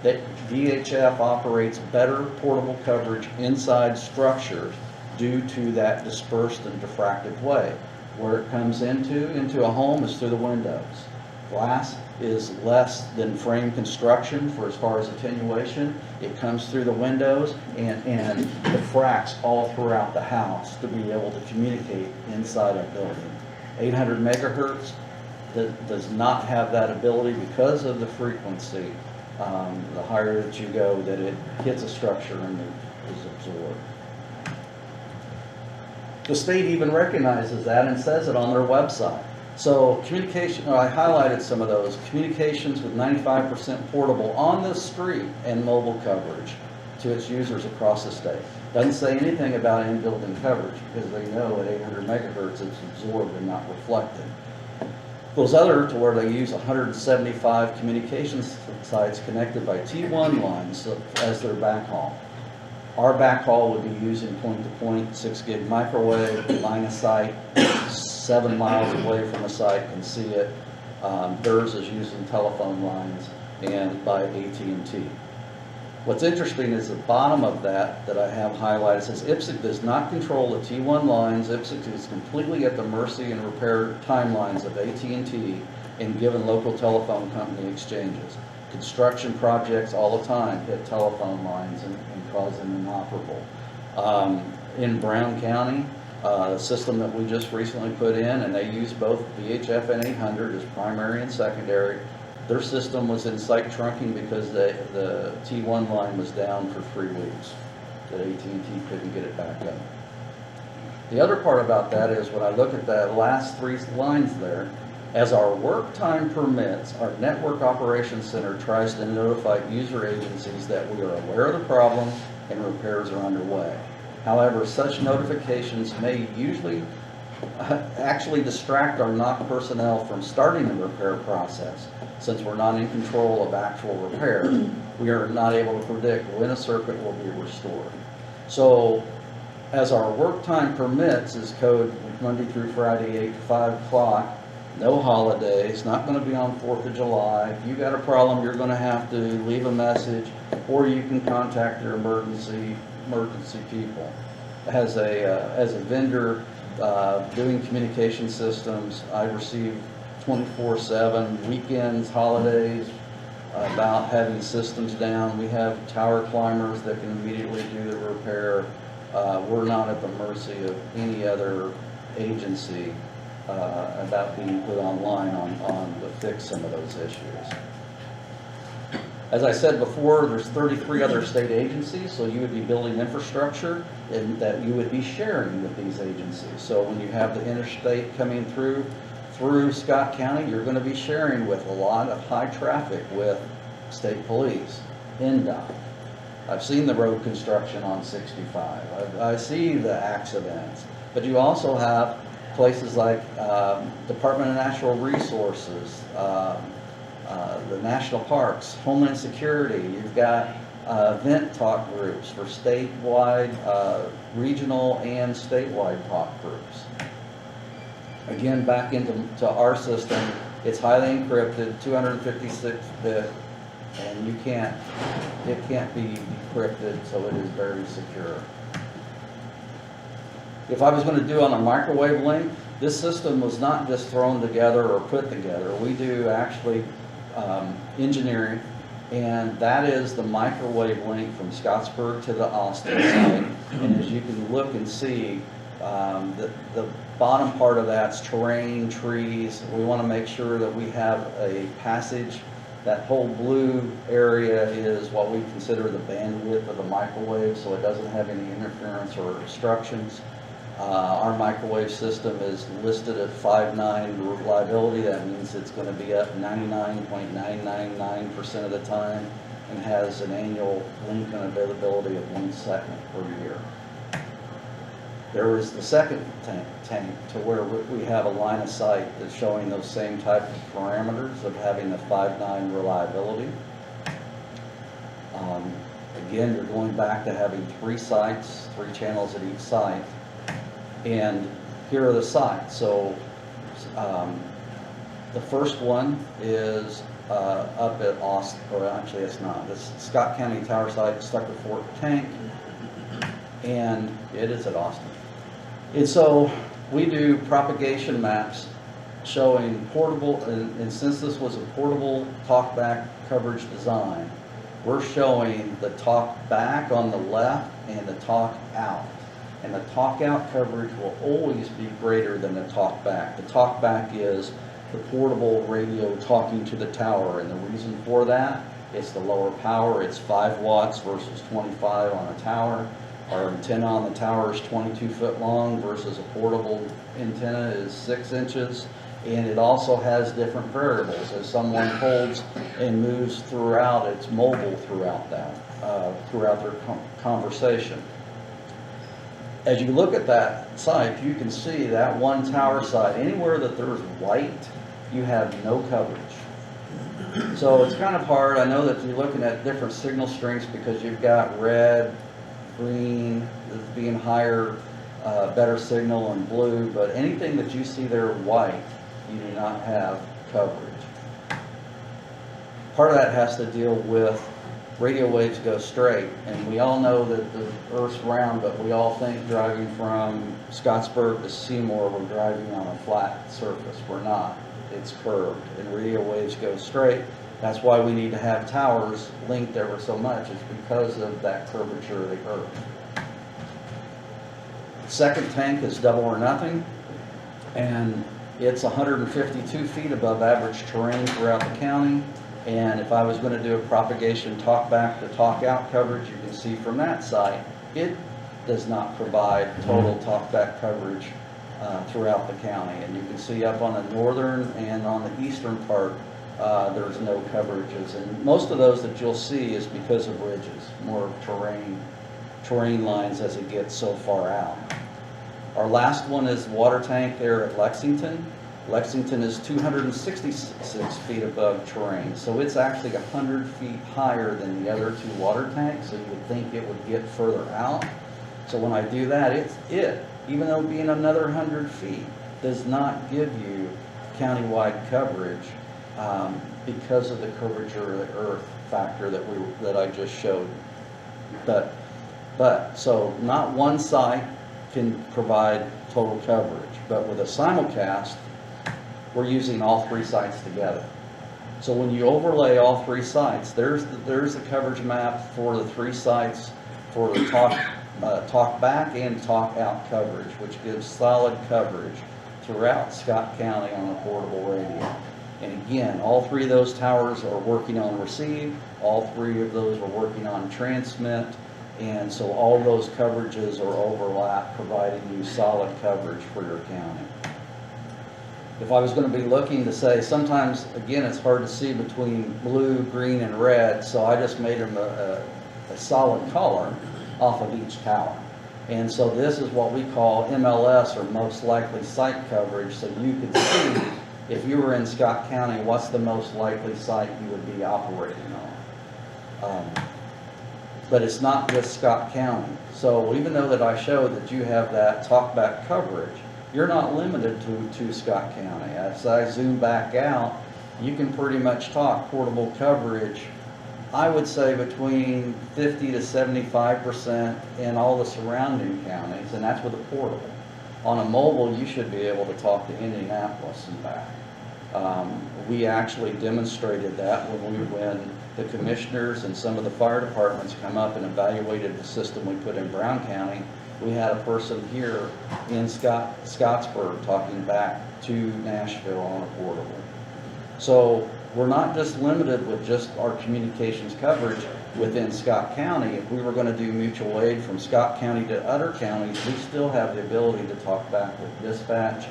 that VHF operates better portable coverage inside structures due to that dispersed and diffracted way. Where it comes into a home is through the windows. Glass is less than frame construction for as far as attenuation. It comes through the windows and diffracts all throughout the house to be able to communicate inside a building. 800 megahertz does not have that ability because of the frequency. The higher that you go, that it hits a structure and is absorbed. The state even recognizes that and says it on their website. So communication, I highlighted some of those. Communications with 95% portable on the street and mobile coverage to its users across the state. Doesn't say anything about in-building coverage because they know at 800 megahertz it's absorbed and not reflected. Goes other to where they use 175 communications sites connected by T1 lines as their backhaul. Our backhaul would be using point-to-point 6 gig microwave, line of sight, 7 miles away from the site can see it. Theirs is using telephone lines and by AT&T. What's interesting is the bottom of that I have highlighted says IPSC does not control the T1 lines. IPSC is completely at the mercy and repair timelines of AT&T and given local telephone company exchanges. Construction projects all the time hit telephone lines and cause them inoperable. In Brown County, the system that we just recently put in, and they use both VHF and 800 as primary and secondary. Their system was in site trunking because the T1 line was down for 3 weeks. That AT&T couldn't get it back up. The other part about that is when I look at that last 3 lines there, as our work time permits, our Network Operations Center tries to notify user agencies that we are aware of the problem and repairs are underway. However, such notifications may usually actually distract our NOC personnel from starting the repair process. Since we're not in control of actual repair, we are not able to predict when a circuit will be restored. So as our work time permits is code Monday through Friday, 8 to 5 o'clock, no holidays, not going to be on 4th of July. If you got a problem, you're going to have to leave a message, or you can contact your emergency people. As a vendor doing communication systems, I receive 24/7 weekends, holidays, about having systems down. We have tower climbers that can immediately do the repair. We're not at the mercy of any other agency about being put online on to fix some of those issues. As I said before, there's 33 other state agencies, so you would be building infrastructure and that you would be sharing with these agencies. So when you have the interstate coming through Scott County, you're going to be sharing with a lot of high traffic with state police, NDOT. I've seen the road construction on 65. I see the accidents, but you also have places like Department of Natural Resources, the national parks, Homeland Security. You've got event talk groups for statewide, regional, and statewide talk groups. Again, back into our system, it's highly encrypted, 256-bit, and it can't be decrypted, so it is very secure. If I was going to do on a microwave link, this system was not just thrown together or put together. We do actually engineering, and that is the microwave link from Scottsburg to the Austin site. And as you can look and see, the bottom part of that's terrain, trees. We want to make sure that we have a passage. That whole blue area is what we consider the bandwidth of the microwave, so it doesn't have any interference or obstructions. Our microwave system is listed at 5.9 reliability. That means it's going to be up 99.999% of the time and has an annual link and availability of 1 second per year. There is the second tank to where we have a line of sight that's showing those same type of parameters of having the 5.9 reliability. Again, you're going back to having 3 sites, 3 channels at each site. And here are the sites. So the first one is up at Austin, or actually it's not. It's Scott County Tower Site, Stucker Fort Tank, and it is at Austin. And so we do propagation maps showing portable, and since this was a portable talkback coverage design, we're showing the talk back on the left and the talk out. And the talk out coverage will always be greater than the talk back. The talk back is the portable radio talking to the tower, and the reason for that is the lower power. It's 5 watts versus 25 on a tower. Our antenna on the tower is 22 foot long versus a portable antenna is 6 inches. And it also has different variables. As someone holds and moves throughout, it's mobile throughout that, throughout their conversation. As you look at that site, you can see that one tower site, anywhere that there's white you have no coverage. So it's kind of hard. I know that you're looking at different signal strengths because you've got red, green, as being higher, better signal, and blue, but anything that you see there white, you do not have coverage. Part of that has to deal with radio waves go straight, and we all know that the Earth's round, but we all think driving from Scottsburg to Seymour, we're driving on a flat surface. We're not. It's curved, and radio waves go straight. That's why we need to have towers linked ever so much. It's because of that curvature of the Earth. Second tank is double or nothing, and it's 152 feet above average terrain throughout the county. And if I was going to do a propagation talk back to talk out coverage, you can see from that site, it does not provide total talk back coverage throughout the county. And you can see up on the northern and on the eastern part, there's no coverages. And most of those that you'll see is because of ridges, more of terrain lines as it gets so far out. Our last one is water tank there at Lexington. Lexington is 266 feet above terrain, so it's actually 100 feet higher than the other two water tanks, so you would think it would get further out. So when I do that, even though being another 100 feet, does not give you countywide coverage because of the curvature of the Earth factor that I just showed. But so not one site can provide total coverage, but with a simulcast, we're using all three sites together. So when you overlay all three sites, there's the coverage map for the three sites for the talk back and talk out coverage, which gives solid coverage throughout Scott County on a portable radio. And again, all three of those towers are working on receive, all three of those are working on transmit, and so all those coverages are overlap, providing you solid coverage for your county. If I was going to be looking to say, sometimes, again, it's hard to see between blue, green, and red, so I just made them a solid color off of each tower. And so this is what we call MLS, or most likely site coverage, so you could see, if you were in Scott County, what's the most likely site you would be operating on. But it's not just Scott County. So even though that I showed that you have that talkback coverage, you're not limited to Scott County. As I zoom back out, you can pretty much talk portable coverage, I would say between 50 to 75% in all the surrounding counties, and that's with a portable. On a mobile, you should be able to talk to Indianapolis and back. We actually demonstrated that when the commissioners and some of the fire departments come up and evaluated the system we put in Brown County. We had a person here in Scottsburg talking back to Nashville on a portable. So we're not just limited with just our communications coverage within Scott County. If we were going to do mutual aid from Scott County to other counties, we still have the ability to talk back with dispatch.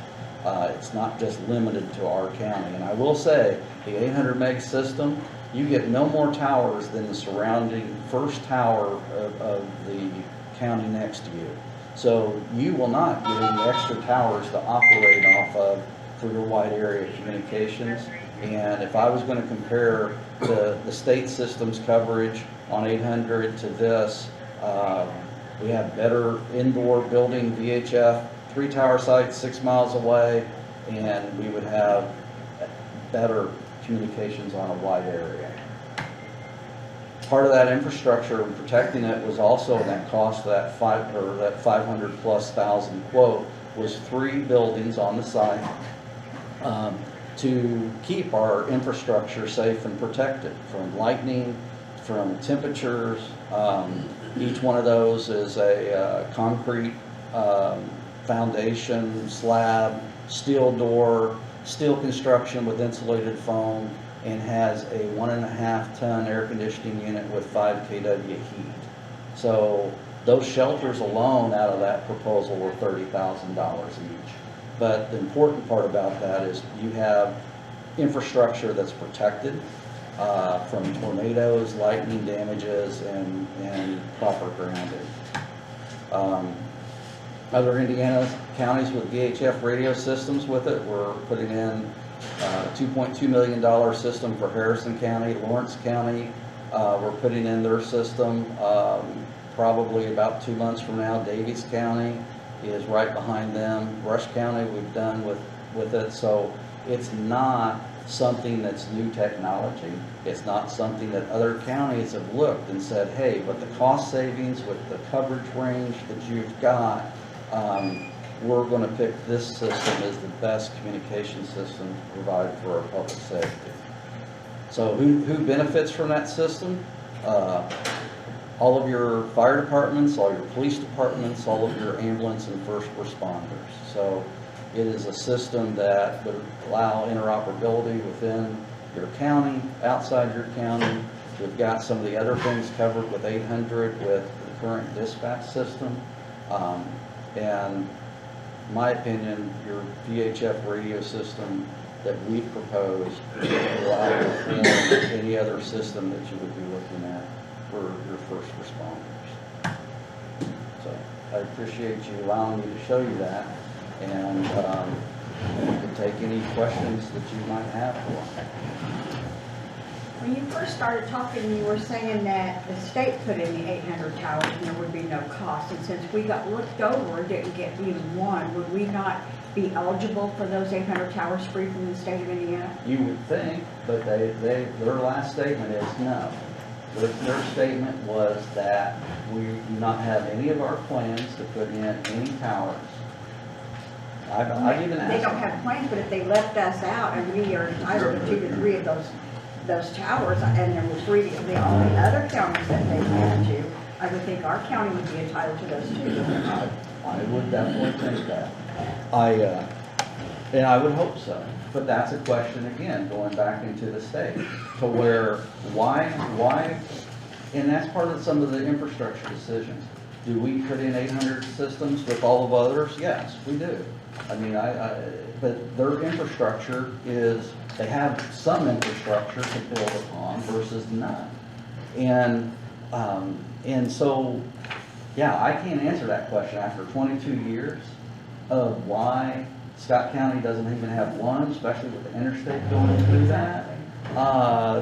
It's not just limited to our county. And I will say, the 800 meg system, you get no more towers than the surrounding first tower of the county next to you. So you will not get any extra towers to operate off of for your wide area communications. And if I was going to compare the state system's coverage on 800 to this, we have better indoor building VHF, 3 tower sites 6 miles away, and we would have better communications on a wide area. Part of that infrastructure and protecting it was also that cost, that 500 plus thousand quote, was 3 buildings on the site to keep our infrastructure safe and protected from lightning, from temperatures. Each one of those is a concrete foundation, slab, steel door, steel construction with insulated foam, and has a 1.5 ton air conditioning unit with 5 kW heat. So those shelters alone out of that proposal were $30,000 each. But the important part about that is you have infrastructure that's protected from tornadoes, lightning damages, and proper grounding. Other Indiana counties with VHF radio systems with it, we're putting in $2.2 million system for Harrison County. Lawrence County, we're putting in their system probably about 2 months from now. Davies County is right behind them. Rush County we've done with it. So it's not something that's new technology. It's not something that other counties have looked and said, hey, but the cost savings with the coverage range that you've got, we're going to pick this system as the best communication system to provide for our public safety. So who benefits from that system? All of your fire departments, all your police departments, all of your ambulance and first responders. So it is a system that would allow interoperability within your county, outside your county. We've got some of the other things covered with 800 with the current dispatch system. And in my opinion, your VHF radio system that we propose will allow you to form any other system that you would be looking at for your first responders. So I appreciate you allowing me to show you that, and you can take any questions that you might have for me. When you first started talking, you were saying that the state put in the 800 towers and there would be no cost. And since we got looked over and didn't get even one, would we not be eligible for those 800 towers free from the state of Indiana? You would think, but their last statement is no. Their statement was that we do not have any of our plans to put in any towers. I even asked. They don't have plans, but if they left us out and we are entitled to 2 to 3 of those towers, and there were 3 of the only other counties that they had to, I would think our county would be entitled to those too. I would definitely think that. And I would hope so. But that's a question, again, going back into the state, to where, why, and that's part of some of the infrastructure decisions. Do we put in 800 systems with all of others? Yes, we do. I mean, but their infrastructure is, they have some infrastructure to build upon versus none. And so, yeah, I can't answer that question after 22 years of why Scott County doesn't even have one, especially with the interstate going through that.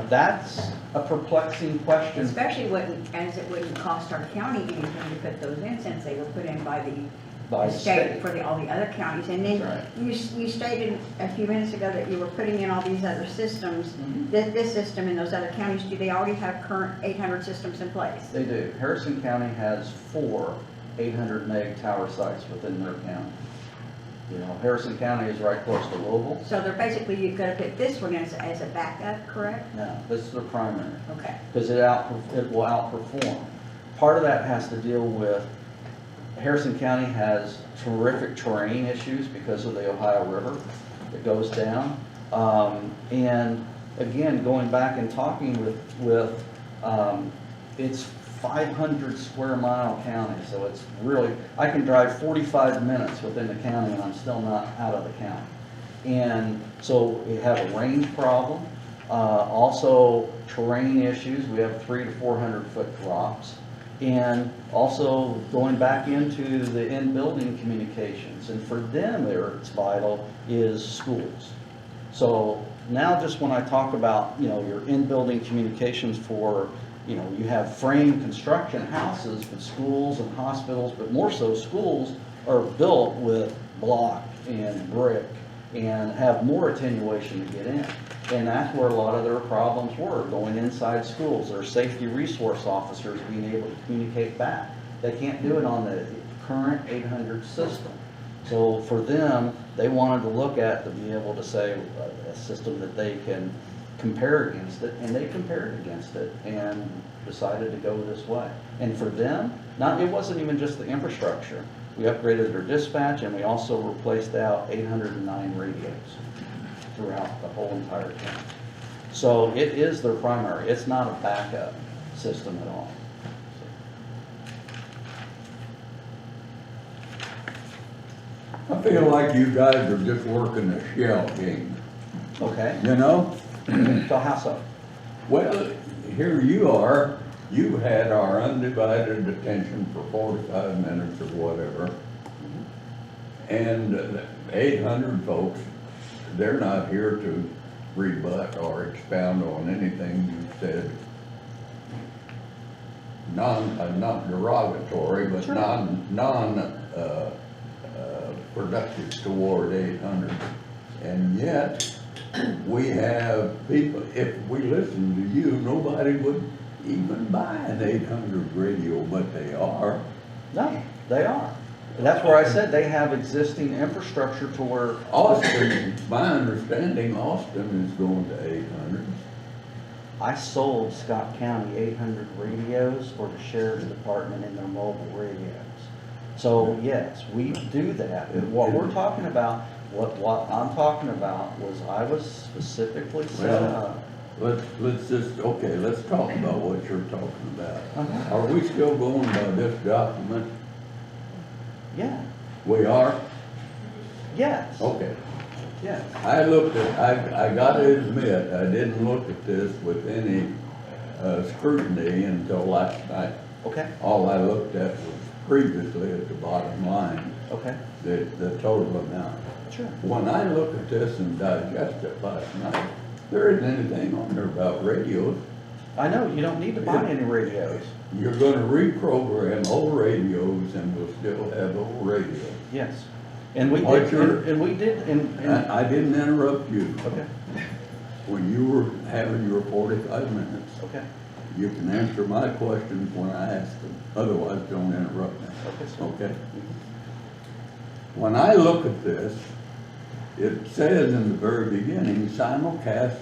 That's a perplexing question. Especially as it wouldn't cost our county anything to put those in, since they were put in by the state for all the other counties. And then Right. you stated a few minutes ago that you were putting in all these other systems. Mhm. This system in those other counties, do they already have current 800 systems in place? They do. Harrison County has 4 800 meg tower sites within their county. You know, Harrison County is right close to Louisville. So they're basically, you've got to put this one as a backup, correct? No, this is their primary, Okay. because it will outperform. Part of that has to deal with, Harrison County has terrific terrain issues because of the Ohio River that goes down. And again, going back and talking with it's 500 square mile county, so it's really, I can drive 45 minutes within the county and I'm still not out of the county. And so we have a range problem, also terrain issues. We have 300 to 400 foot drops, and also going back into the in-building communications. And for them, it's vital is schools. So now, just when I talk about, you know, your in-building communications for, you know, you have frame construction houses, but schools and hospitals, but more so schools are built with block and brick and have more attenuation to get in. And that's where a lot of their problems were, going inside schools. Their safety resource officers being able to communicate back. They can't do it on the current 800 system. So for them, they wanted to look at, to be able to say a system that they can compare against it, and they compared against it and decided to go this way. And for them, it wasn't even just the infrastructure. We upgraded their dispatch, and we also replaced out 809 radios throughout the whole entire county. So it is their primary. It's not a backup system at all. I feel like you guys are just working a shell game, Okay, you know? so how so? Well, here you are, you had our undivided attention for 45 minutes or whatever. And 800 folks they're not here to rebut or expound on anything you said. Not derogatory, but productive toward 800. And yet, we have people, if we listen to you, nobody would even buy an 800 radio, but they are. No, they are. And that's where I said they have existing infrastructure to where. Austin, my understanding, Austin is going to 800. I sold Scott County 800 radios for the sheriff's department in their mobile radios. So yes, we do that. And what we're talking about, what I'm talking about was I was specifically set up. Let's just, okay, let's talk about what you're talking about. Uh-huh. Are we still going by this document? Yeah, We are? yes, Okay. yes. I looked at, I gotta admit, I didn't look at this with any scrutiny until last night. Okay, All I looked at was previously at the bottom line, okay, the total amount. sure. When I look at this and digest it last night, there isn't anything on there about radios. I know, you don't need to buy any radios. You're gonna reprogram old radios and we'll still have old radios. Yes. And we What did, you're- and we did, I didn't interrupt you. okay, When you were having your 45 minutes, okay, you can answer my questions when I ask them. Otherwise, don't interrupt me. okay, sir. Okay? When I look at this, it says in the very beginning, simulcast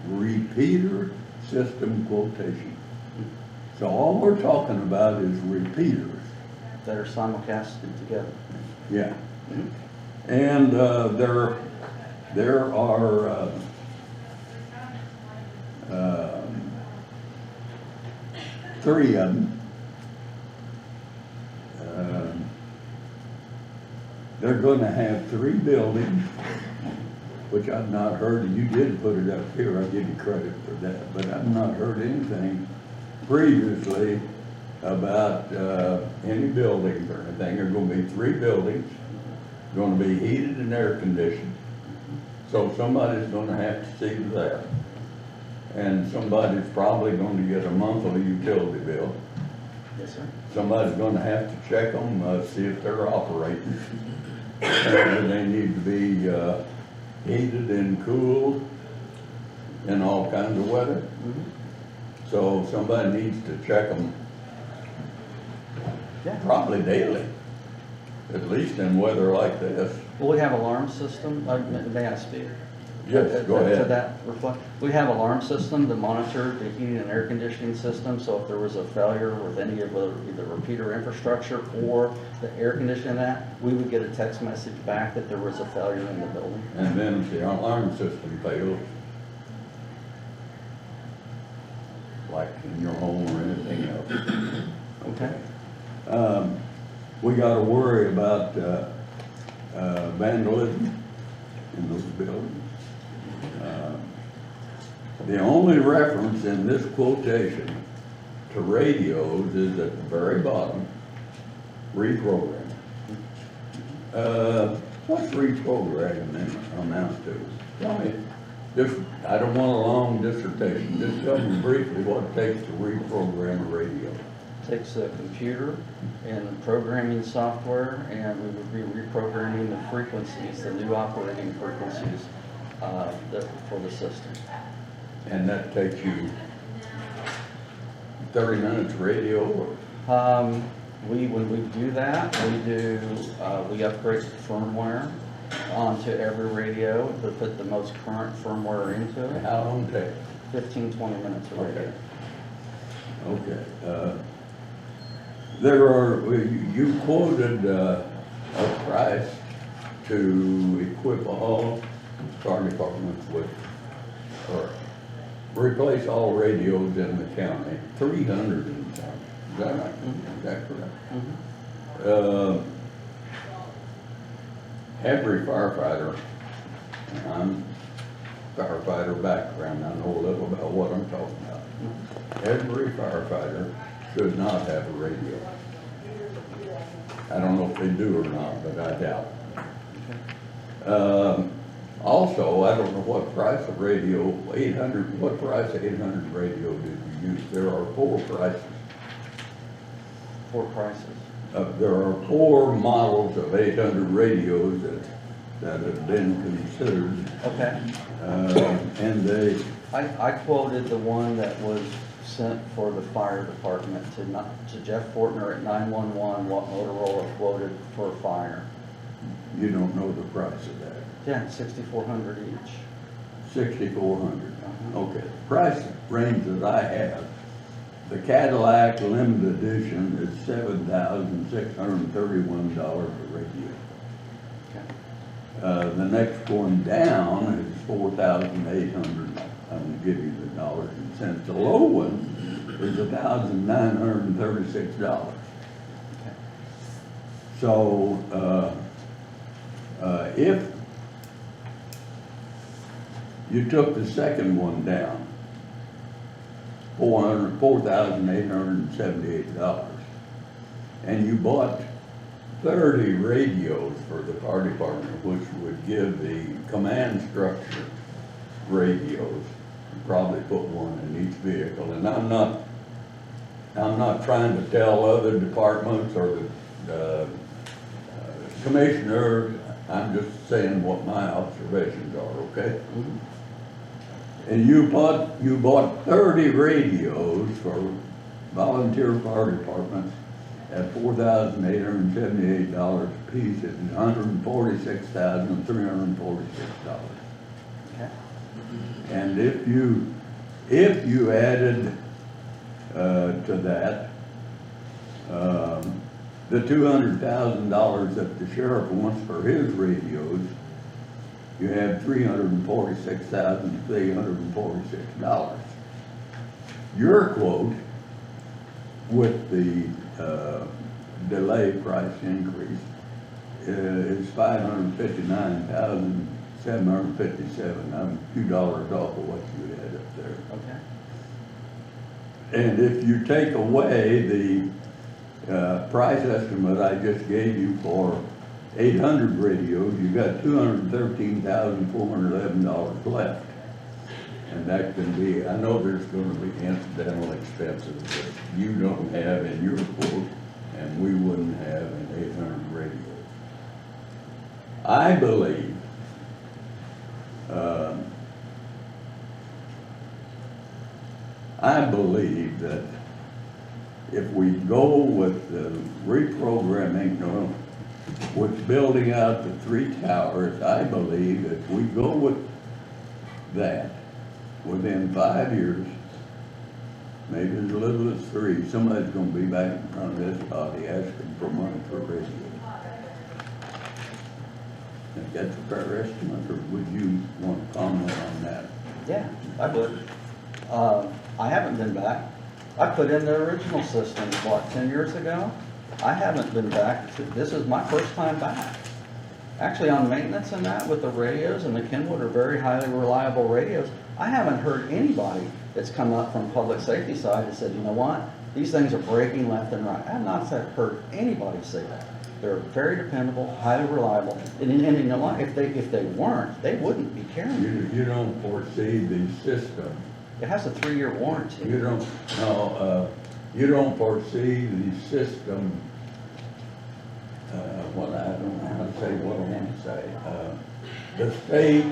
repeater system quotation. So all we're talking about is repeaters. That are simulcasted together. Yeah. And there are three of them. They're going to have 3 buildings, which I've not heard. You did put it up here. I give you credit for that, but I've not heard anything previously about any buildings or anything. There are going to be 3 buildings, going to be heated and air conditioned. So somebody's going to have to see to that. And somebody's probably going to get a monthly utility bill. Yes, sir. Somebody's going to have to check them, see if they're operating. And they need to be heated and cooled in all kinds of weather. So somebody needs to check them Yeah. probably daily, at least in weather like this. Well, we have alarm system, may I speak? Yes, go To ahead. that reflect, we have alarm system to monitor the heating and air conditioning system, so if there was a failure with any of the repeater infrastructure or the air conditioning that, we would get a text message back that there was a failure in the building. And then if the alarm system fails, like in your home or anything else. Okay. We gotta worry about vandalism in those buildings. The only reference in this quotation to radios is at the very bottom, reprogram. What's reprogramming amount to? Tell me, I don't want a long dissertation, just tell me briefly what it takes to reprogram a radio. Takes a computer and the programming software, and we would be reprogramming the frequencies, the new operating frequencies for the system. And that takes you 30 minutes radio or? When we do that, we upgrade the firmware onto every radio to put the most current firmware into it. How long take? 15, 20 minutes a radio. Okay. You quoted a price to equip all fire departments with, or replace all radios in the county, 300 and something. Is that right? Is that correct? Every firefighter, and I'm firefighter background, I know a little about what I'm talking about. Every firefighter should not have a radio. I don't know if they do or not, but I doubt it. Also, I don't know what price of radio, what price 800 radio did you use? There are 4 prices. 4 prices. There are 4 models of 800 radios that have been considered. Okay. And they, I quoted the one that was sent for the fire department to Jeff Fortner at 911, what Motorola quoted for fire. you don't know the price of that. Yeah, $6,400 each. 6,400. Okay, price range that I have, the Cadillac Limited Edition is $7,631 a radio. Okay. The next one down is 4,800. I'm gonna give you the dollars and cents. The low one is $1,936. Okay. So, if you took the second one down, $4,878, and you bought 30 radios for the fire department, which would give the command structure radios, and probably put one in each vehicle. And I'm not trying to tell other departments or the commissioners, I'm just saying what my observations are, okay? And you bought 30 radios for volunteer fire departments at $4,878 a piece. It's $146,346. Okay. And if you added to that the $200,000 that the sheriff wants for his radios, you have $346,346. Your quote with the delay price increase is $559,757. I'm a few dollars off of what you had up there. Okay. And if you take away the price estimate I just gave you for 800 radios, you got $213,411 left. And that can be, I know there's going to be incidental expenses that you don't have in your quote, and we wouldn't have in 800 radios. I believe that if we go with the reprogramming, with building out the 3 towers, I believe if we go with that, within 5 years, maybe as little as 3, somebody's gonna be back in front of this body asking for money for radio. Think that's a fair estimate, or would you want to comment on that? Yeah, I would. I haven't been back. I put in the original system, 10 years ago? I haven't been back. This is my first time back. Actually, on maintenance and that, with the radios, and the Kenwood are very highly reliable radios, I haven't heard anybody that's come up from public safety side that said, you know what, these things are breaking left and right. I have not heard anybody say that. They're very dependable, highly reliable, and you know what, if they weren't, they wouldn't be carrying it. You don't foresee the system. It has a 3-year warranty. You don't foresee the system, well, I don't know how to say what I want to say. The state,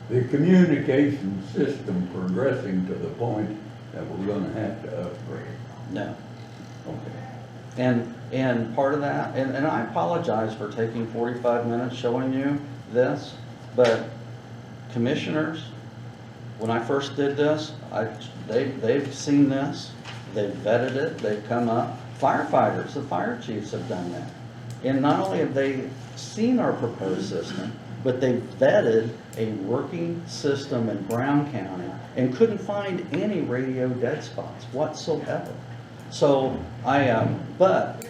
the communication system progressing to the point that we're gonna have to upgrade. No. Okay. And part of that, and I apologize for taking 45 minutes showing you this, but commissioners, when I first did this, they've seen this, they've vetted it, they've come up. Firefighters, the fire chiefs have done that. And not only have they seen our proposed system, but they vetted a working system in Brown County and couldn't find any radio dead spots whatsoever. So but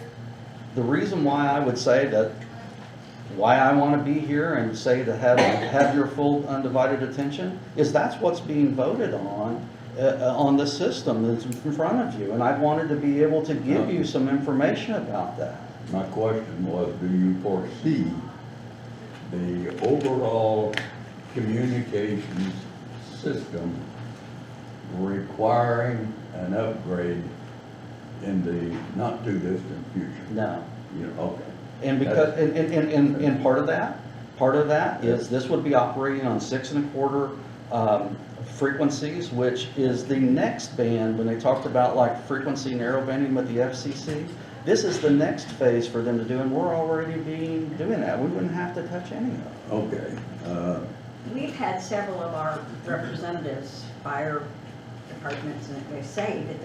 the reason why I would say that, why I want to be here and say to have your full undivided attention is that's what's being voted on the system that's in front of you. And I wanted to be able to give you some information about that. My question was, do you foresee the overall communications system requiring an upgrade in the not too distant future? No. You know, okay. And because, and part of that is this would be operating on 6 1/4 frequencies, which is the next band, when they talked about like frequency narrowbanding with the FCC. This is the next phase for them to do, and we're already doing that. We wouldn't have to touch any of it. Okay, We've had several of our representatives, fire departments, and they say that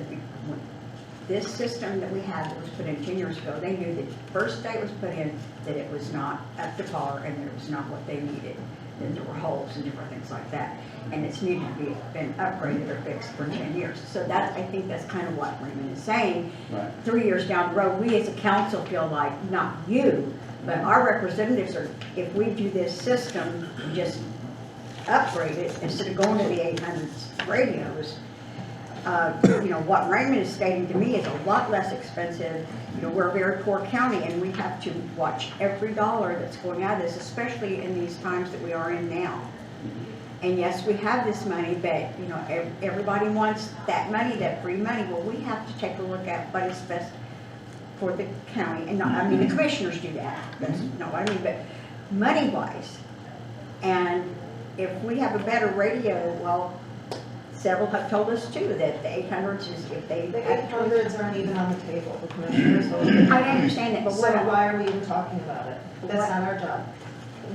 this system that we had that was put in 10 years ago, they knew that the first day it was put in, that it was not up to par and that it was not what they needed. That there were holes and different things like that. And it's needed to be been upgraded or fixed for 10 years. So that, I think that's kind of what Raymond is saying. Right. 3 years down the road, we as a council feel like, not you, but our representatives are, if we do this system, just upgrade it instead of going to the 800s radios. You know, what Raymond is stating to me is a lot less expensive. You know, we're a very poor county and we have to watch every dollar that's going out of this, especially in these times that we are in now. And yes, we have this money, but, you know, everybody wants that money, that free money. Well, we have to take a look at what is best for the county. And not, I mean, the commissioners do that. That's not what I mean, but money-wise. And if we have a better radio, well, several have told us too that the 800s is, if they. The 800s aren't even on the table, the commissioners. I understand that, but So what, why are we even talking about it? That's not our job.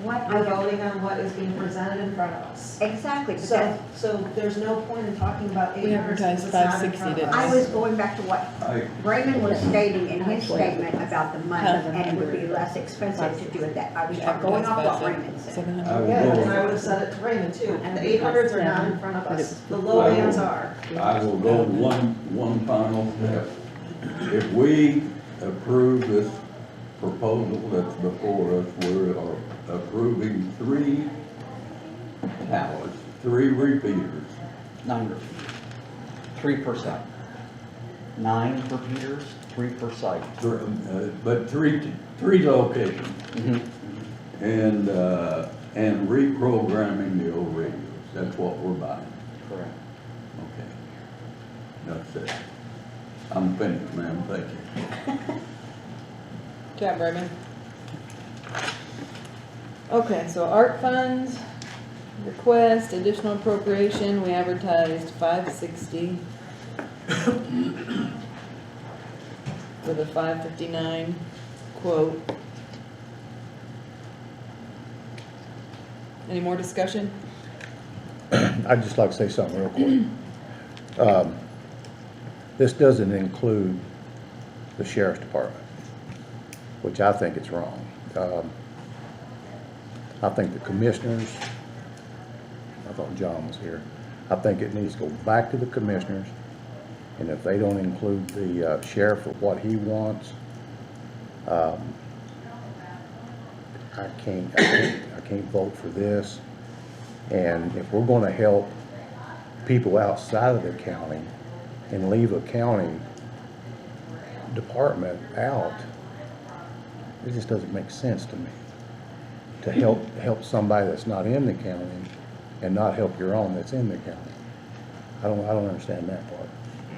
what? We're voting on what is being presented in front of us. Exactly, but So, that's, so there's no point in talking about 800s. We advertised because it's not in 560, front of didn't us. I was going back to what I, Raymond was stating in his statement about the money, and it would be 700. less expensive to do it that, I was We going off what advertised Raymond said. 700. I would Yeah, go- and I would have said it to Raymond too. And the 800s are not in front of us. The low I will- bands are. I will go one final step. If we approve this proposal that's before us, we are approving 3 towers, 3 repeaters. 9 repeaters. 3 per site. 9 repeaters, 3 per site. But three locations, Mm-hmm. and reprogramming the old radios, that's what we're buying. Correct. Okay. That's it. I'm finished, ma'am, thank you. Good job, Raymond. Okay, so art funds, request, additional appropriation, we advertised 560 with a 559 quote. Any more discussion? I'd just like to say something real quick. This doesn't include the sheriff's department, which I think is wrong. I think the commissioners, I thought John was here, I think it needs to go back to the commissioners, and if they don't include the sheriff for what he wants, I can't vote for this. And if we're gonna help people outside of the county and leave a county department out, it just doesn't make sense to me. To help somebody that's not in the county and not help your own that's in the county. I don't understand that part.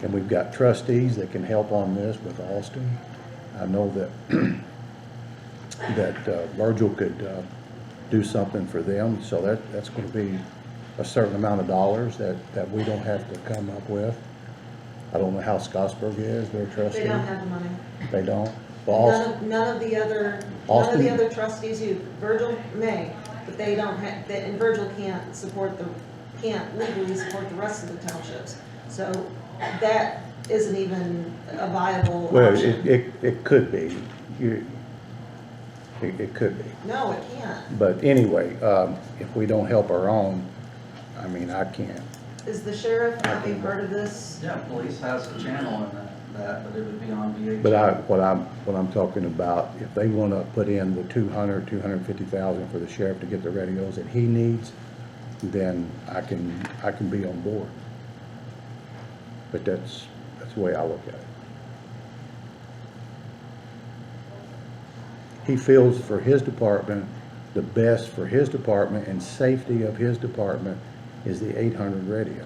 And we've got trustees that can help on this with Austin. I know that Virgil could do something for them, so that's going to be a certain amount of dollars that we don't have to come up with. I don't know how Scottsburg is, their trustee. They don't have the money. They don't? Well, None of the Austin- other trustees do. Virgil may, but they don't have, and Virgil can't legally support the rest of the townships. So that isn't even a viable well, option. it could be. It could be. No, it can't. But anyway, if we don't help our own, I mean, I can't. Is the sheriff having heard of this? Yeah, police has a channel in that, but it would be on VH. But what I'm talking about, if they want to put in the 250,000 for the sheriff to get the radios that he needs, then I can be on board. But that's the way I look at it. He feels for his department the best for his department and safety of his department is the 800 radios.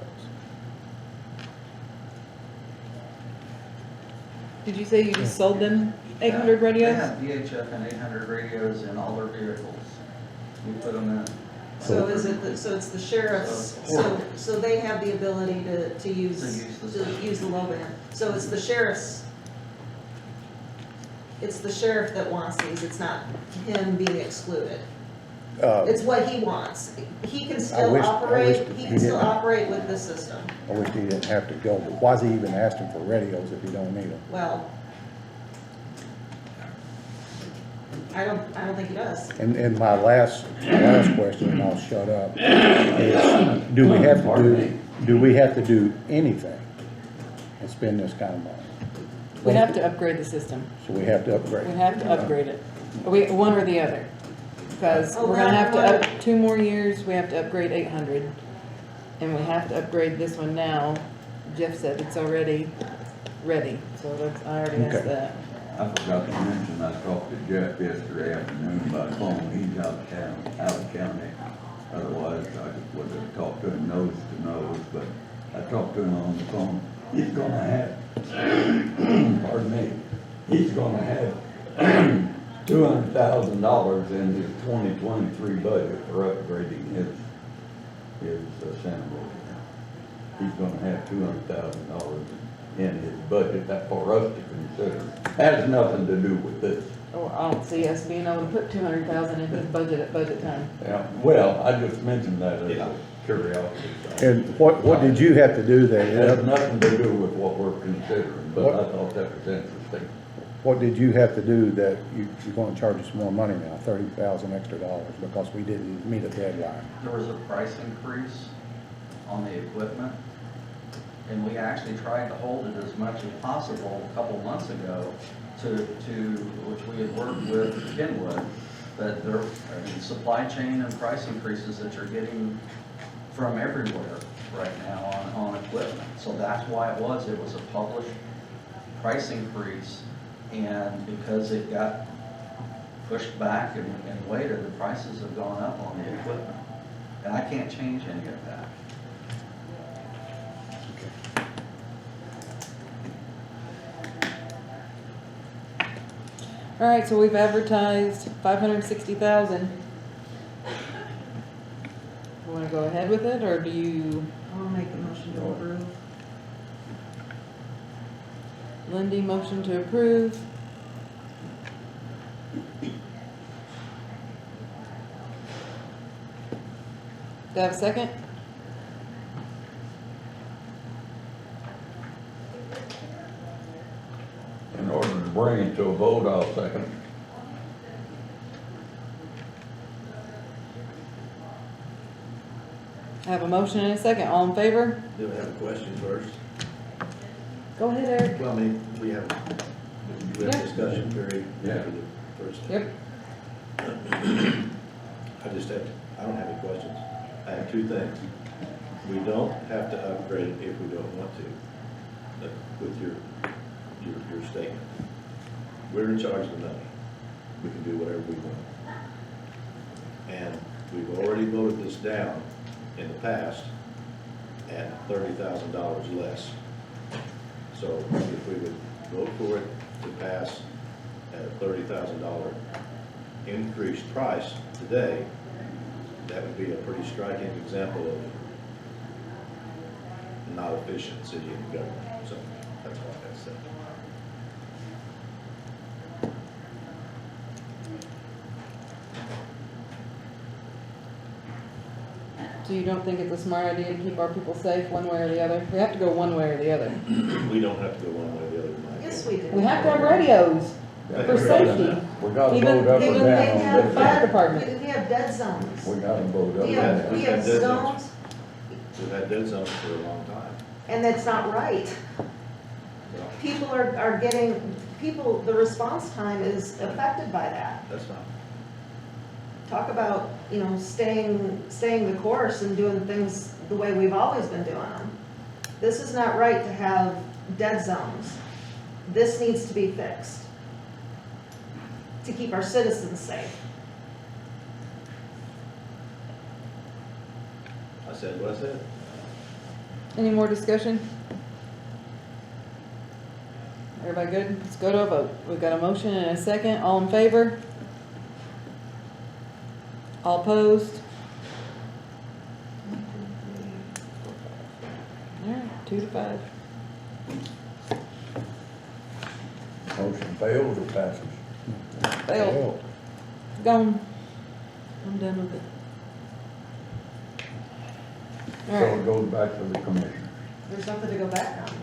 Did you say you just sold them 800 They radios? have VHF and 800 radios in all their vehicles. We put them in. So is it, so it's the sheriff's, so they have the ability to use the low band. So it's the sheriff's, it's the sheriff that wants these, it's not him being excluded. It's what he wants. He can still wish operate, he he can still didn't. operate with this system. I wish he didn't have to go, but why's he even asking for radios if he don't need them? Well, I don't think he does. And my last question, and I'll shut up, is do we have to do anything and spend this kind of money? We have to upgrade the system. So we have to upgrade. We have to upgrade it. One or the other. Because Oh, we're gonna have to right. up 2 more years, we have to upgrade 800. And we have to upgrade this one now. Jeff said it's already ready, so that's, I already asked Okay. that. I forgot to mention, I talked to Jeff yesterday afternoon by phone, he's out of county. Otherwise, I would have talked to him nose to nose, but I talked to him on the phone. He's gonna have, pardon me, he's gonna have $200,000 in his 2023 budget for upgrading his center over there. He's gonna have $200,000 in his budget, that for us to consider. Has nothing to do with this. Oh, I don't see us being able to put 200,000 in his budget at budget time. Yeah, well, I just mentioned that as a curiosity. And what did you have to do It there? has nothing to do with what we're considering, but I thought that was interesting. What did you have to do that you're gonna charge us more money now, 30,000 extra dollars, because we didn't meet a deadline? There was a price increase on the equipment, and we actually tried to hold it as much as possible a couple months ago to which we had worked with Kenwood, but there, I mean, supply chain and price increases that you're getting from everywhere right now on equipment. So that's why it was a published price increase, and because it got pushed back and waited, the prices have gone up on the equipment. And I can't change any of that. All right, so we've advertised 560,000. You wanna go ahead with it, or do you, I'll make a motion to approve. Lindy, motion to approve? Do I have a second? In order to bring it to a vote, I'll second. I have a motion and a second. All in favor? Do we have a question first? Go ahead, Eric. Well, I mean, we have Yeah. discussion period. Yeah. First. Yep. I don't have any questions. I have two things. We don't have to upgrade it if we don't want to, with your statement. We're in charge of the money. We can do whatever we want. And we've already voted this down in the past at $30,000 less. So if we would vote for it to pass at a $30,000 increased price today, that would be a pretty striking example of not efficient city and government. So that's all I got to say. So you don't think it's a smart idea to keep our people safe one way or the other? We have to go one way or the other. We don't have to go one way or the other. in my Yes, opinion. we do. We have to have radios for safety. We gotta Even- vote up or even down We on have this. fire department. We have dead zones. We gotta vote up We or have, down. we have Dead zones. zones, We've had dead zones for a long time. and that's not right. So, People are getting, the response time is affected by that. that's fine. Talk about, staying the course and doing things the way we've always been doing them. This is not right to have dead zones. This needs to be fixed to keep our citizens safe. I said what I said. Any more discussion? Everybody good? Let's go to a vote. We've got a motion and a second. All in favor? All opposed? Alright, 2 to 5. Motion fails or passes? Failed. Gone. I'm done with it. So it Alright, goes back to the commission. There's nothing to go back on.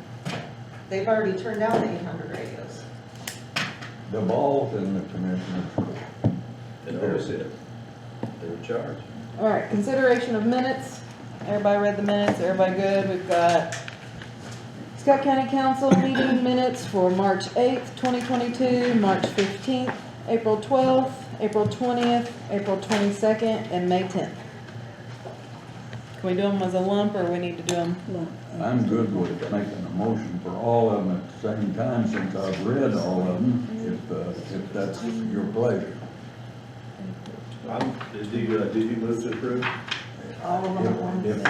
They've already turned down the 800 radios. The ball's in the commissioner's court. And always said, they're in charge. alright, consideration of minutes. Everybody read the minutes, everybody good? We've got Scott County Council meeting minutes for March 8th, 2022, March 15th, April 12th, April 20th, April 22nd, and May 10th. Can we do them as a lump, or we need to do them? I'm good with making a motion for all of them at the same time, since I've read all of them, if that's your pleasure. Did you move to approve? All of them at once. If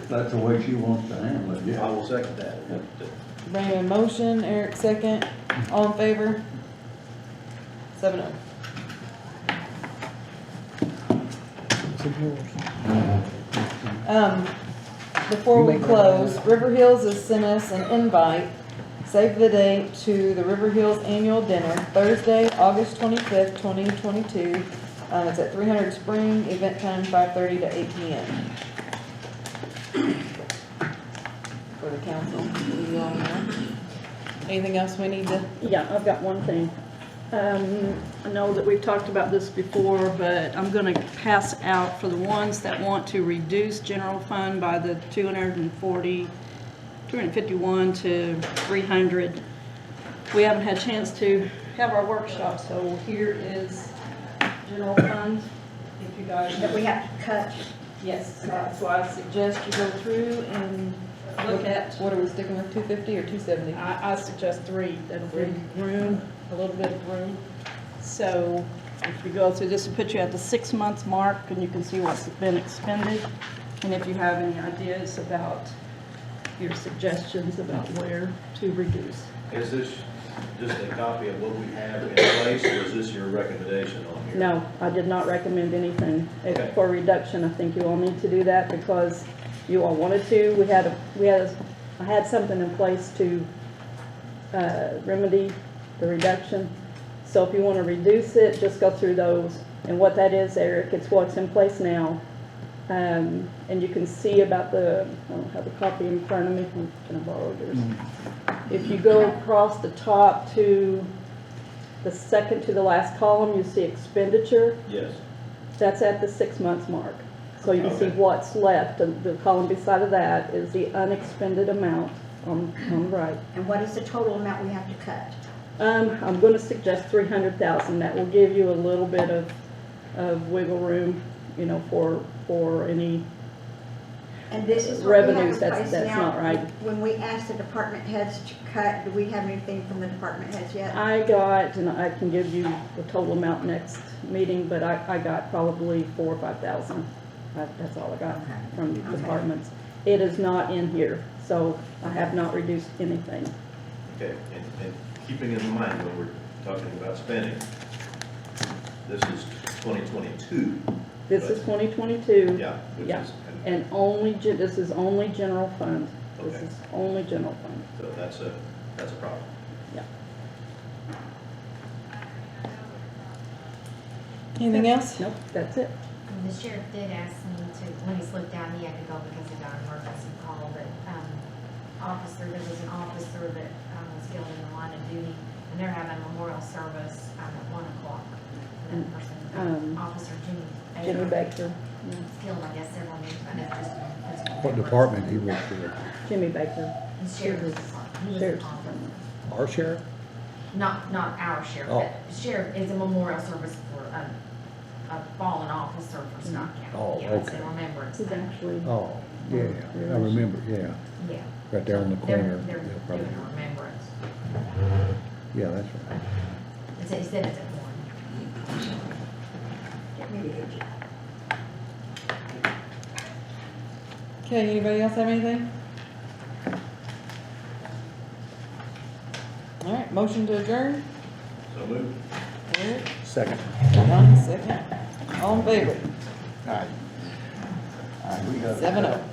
that's the way she wants to handle it, I yeah. will second that. Brandon in motion, Eric second. All in favor? 7-0. Before we close, River Hills has sent us an invite, save the date, to the River Hills Annual Dinner, Thursday, August 25th, 2022. It's at 300 Spring, event time 5:30 to 8 p.m. For the council. You all know. Anything else we need to? Yeah, I've got one thing. I know that we've talked about this before, but I'm gonna pass out for the ones that want to reduce general fund by the 251 to 300. We haven't had a chance to have our workshop, so here is general fund. If you guys. That we have to cut. Yes, that's why I suggest you go through and look at. What are we sticking with, 250 or 270? I suggest 3, that'll give room, a little bit of room. So if you go through this, will put you at the 6 month mark, and you can see what's been expended. And if you have any ideas about your suggestions about where to reduce. Is this just a copy of what we have in place, or is this your recommendation on here? No, I did not recommend anything Okay. for reduction. I think you all need to do that because you all wanted to. I had something in place to remedy the reduction. So if you want to reduce it, just go through those. And what that is, Eric, it's what's in place now. And you can see about I don't have a copy in front of me. Can I borrow yours? If you go across the top to the second to the last column, you see expenditure. Yes. That's at the 6 months mark. So you can see Okay. what's left. And the column beside of that is the unexpended amount on the right. And what is the total amount we have to cut? I'm going to suggest 300,000. That will give you a little bit of wiggle room, you know, for any. And this is what we have in Revenues, place that's now. not right. When we asked the department heads to cut, do we have anything from the department heads yet? I got, and I can give you the total amount next meeting, but I got probably 4,000 or 5,000. That's all I got from the departments. It is not in here, so I have not reduced anything. Okay, and keeping in mind when we're talking about spending, this is 2022. This is 2022. Yeah. Which Yeah. is, And this is only general fund. This Okay. is only general fund. so that's a problem. Yeah. Anything else? Nope, that's it. And the sheriff did ask me to, when he slipped out, he had to go because he got an emergency call, but, there was an officer that, was killed in the line of duty, and they're having a memorial service, at 1 o'clock. And that person, Officer Jimmy Baker. was killed, I guess, several years ago, and it's just. What department he worked for? Jimmy Baker. The sheriff's department. He was Sheriff's on- Department. Our sheriff? Not our sheriff, Oh. but sheriff is a memorial service for a fallen officer for Scott County. Oh, Yeah, it's okay. in remembrance. He's thing. actually. Oh, yeah, I remember, yeah, Yeah. right there on the They're corner. doing Yeah, probably. a remembrance. Yeah, that's right. He said it's at 1. Get me the agent. Okay, anybody else have anything? All right, motion to adjourn? So moved. Eric, Second. Donnie, second. All in favor? All right. All right, we got. 7-0.